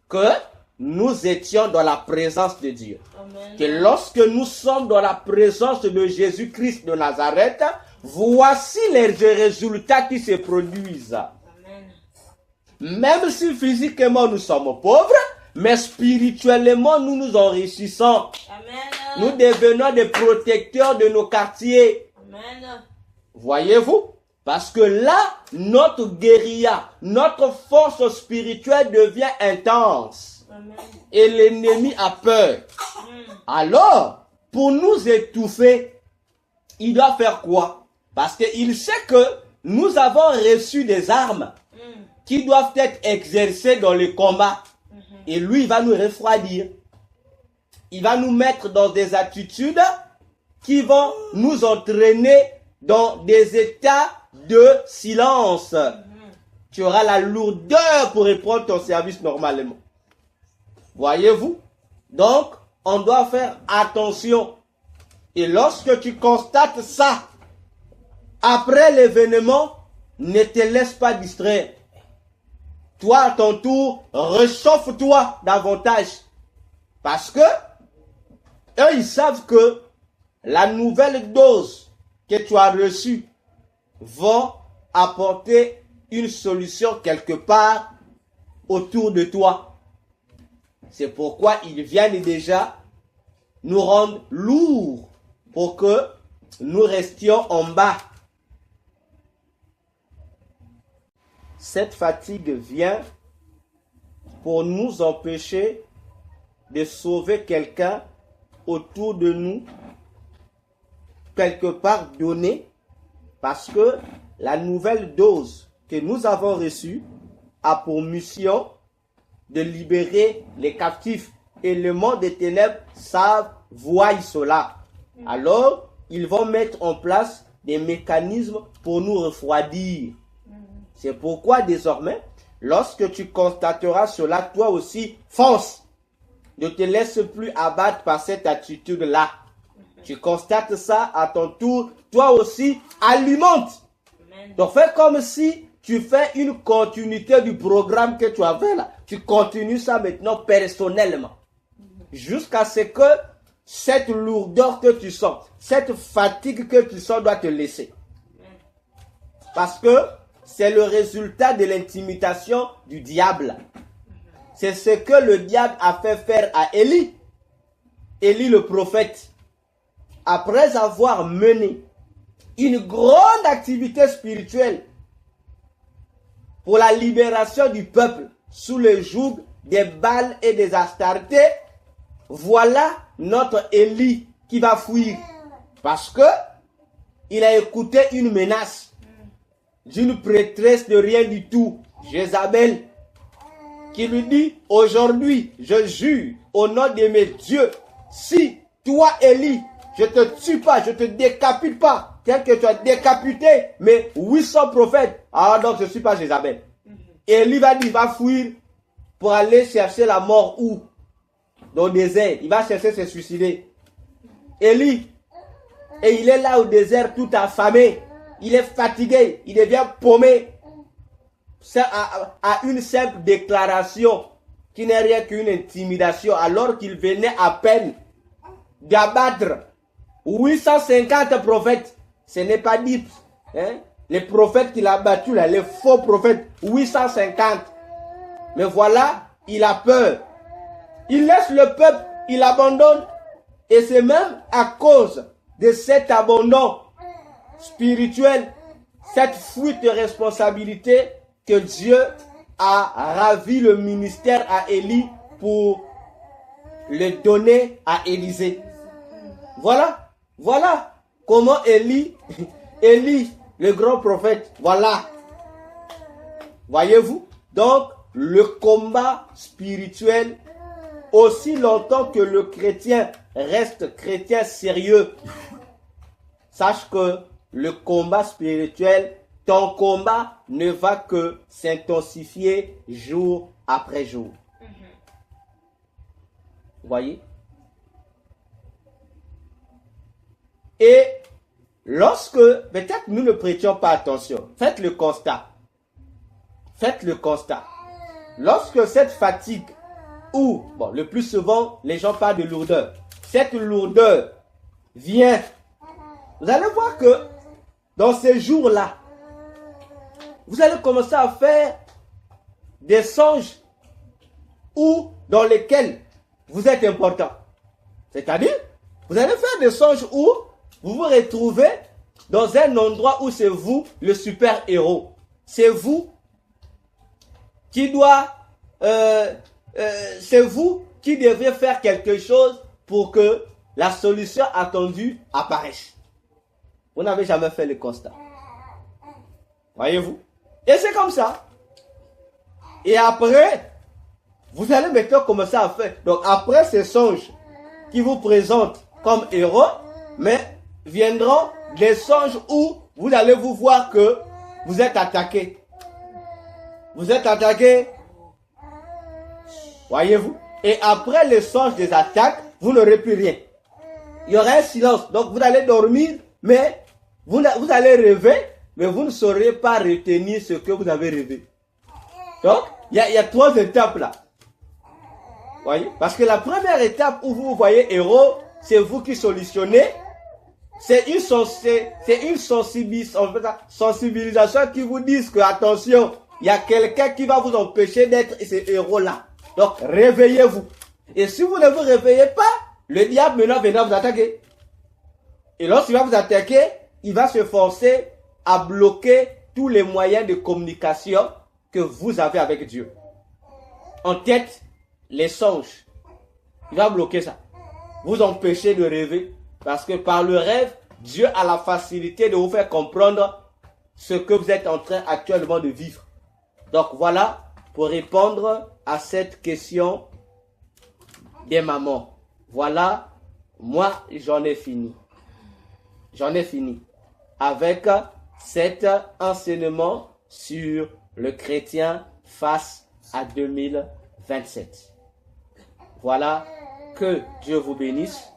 que nous étions dans la présence de Dieu. Amen. Que lorsque nous sommes dans la présence de Jésus-Christ de Nazareth, voici les résultats qui se produisent. Amen. Même si physiquement nous sommes pauvres, mais spirituellement nous nous enrichissons. Amen. Nous devenons des protecteurs de nos quartiers. Amen. Voyez-vous? Parce que là, notre guérilla, notre force spirituelle devient intense. Amen. Et l'ennemi a peur. Alors, pour nous étouffer, il doit faire quoi? Parce qu'il sait que nous avons reçu des armes qui doivent être exercées dans le combat. Et lui, il va nous refroidir. Il va nous mettre dans des attitudes qui vont nous entraîner dans des états de silence. Tu auras la lourdeur pour reprendre ton service normalement. Voyez-vous? Donc, on doit faire attention. Et lorsque tu constates ça, après l'événement, ne te laisse pas distraire. Toi, à ton tour, réchauffe-toi davantage. Parce que, eux, ils savent que la nouvelle dose que tu as reçue va apporter une solution quelque part autour de toi. C'est pourquoi ils viennent déjà nous rendre lourds pour que nous restions en bas. Cette fatigue vient pour nous empêcher de sauver quelqu'un autour de nous, quelque part donné, parce que la nouvelle dose que nous avons reçue a pour mission de libérer les captifs. Et le monde des ténèbres savent, voient cela. Alors, ils vont mettre en place des mécanismes pour nous refroidir. C'est pourquoi désormais, lorsque tu constateras cela, toi aussi, fonce. Ne te laisse plus abattre par cette attitude-là. Tu constates ça à ton tour, toi aussi, alimente. Donc fais comme si tu fais une continuité du programme que tu avais là. Tu continues ça maintenant personnellement. Jusqu'à ce que cette lourdeur que tu sens, cette fatigue que tu sens doit te laisser. Parce que c'est le résultat de l'intimidation du diable. C'est ce que le diable a fait faire à Élie. Élie le prophète, après avoir mené une grande activité spirituelle pour la libération du peuple sous le joug des Baals et des Astartés, voilà notre Élie qui va fuir. Parce que il a écouté une menace d'une prêtresse de rien du tout, Jézabel, qui lui dit, aujourd'hui, je jure au nom de mes dieux, si toi, Élie, je te tue pas, je te décapite pas, tel que tu as décapité mes 800 prophètes, alors donc je ne suis pas Jézabel. Élie va dire, il va fuir pour aller chercher la mort où? Dans le désert. Il va chercher se suicider. Élie, et il est là au désert tout affamé. Il est fatigué. Il devient paumé. À une simple déclaration qui n'est rien qu'une intimidation, alors qu'il venait à peine d'abattre 850 prophètes. Ce n'est pas dit. Hein? Les prophètes qu'il a battus, là, les faux prophètes, 850. Mais voilà, il a peur. Il laisse le peuple, il abandonne. Et c'est même à cause de cet abandon spirituel, cette fuite de responsabilité, que Dieu a ravi le ministère à Élie pour le donner à Élisée. Voilà comment Élie, le grand prophète, voilà. Voyez-vous? Donc, le combat spirituel, aussi longtemps que le chrétien reste chrétien sérieux, sache que le combat spirituel, ton combat ne va que s'intensifier jour après jour. Vous voyez? Et lorsque, peut-être nous ne prêtions pas attention, faites le constat. Faites le constat. Lorsque cette fatigue, ou, bon, le plus souvent, les gens parlent de lourdeur. Cette lourdeur vient, vous allez voir que dans ces jours-là, vous allez commencer à faire des songes ou dans lesquels vous êtes important. C'est-à-dire, vous allez faire des songes où vous vous retrouvez dans un endroit où c'est vous le super-héros. C'est vous qui c'est vous qui devez faire quelque chose pour que la solution attendue apparaisse. Vous n'avez jamais fait le constat. Voyez-vous? Et c'est comme ça. Et après, vous allez maintenant commencer à faire. Donc après ces songes qui vous présentent comme héros, mais viendront des songes où vous allez vous voir que vous êtes attaqué. Vous êtes attaqué. Voyez-vous? Et après les songes des attaques, vous n'aurez plus rien. Il y aura un silence. Donc vous allez dormir, mais vous allez rêver, mais vous ne saurez pas retenir ce que vous avez rêvé. Donc, il y a 3 étapes là. Voyez? Parce que la première étape où vous voyez héros, c'est vous qui solutionnez. C'est une sensibilisation qui vous dit que, attention, il y a quelqu'un qui va vous empêcher d'être ce héros-là. Donc, réveillez-vous. Et si vous ne vous réveillez pas, le diable maintenant viendra vous attaquer. Et lorsqu'il va vous attaquer, il va se forcer à bloquer tous les moyens de communication que vous avez avec Dieu. En tête, les songes. Il va bloquer ça. Vous empêcher de rêver. Parce que par le rêve, Dieu a la facilité de vous faire comprendre ce que vous êtes en train actuellement de vivre. Donc voilà, pour répondre à cette question des mamans. Voilà, moi j'en ai fini. j'en ai fini avec cet enseignement sur le chrétien face à 2027. Voilà, que Dieu vous bénisse.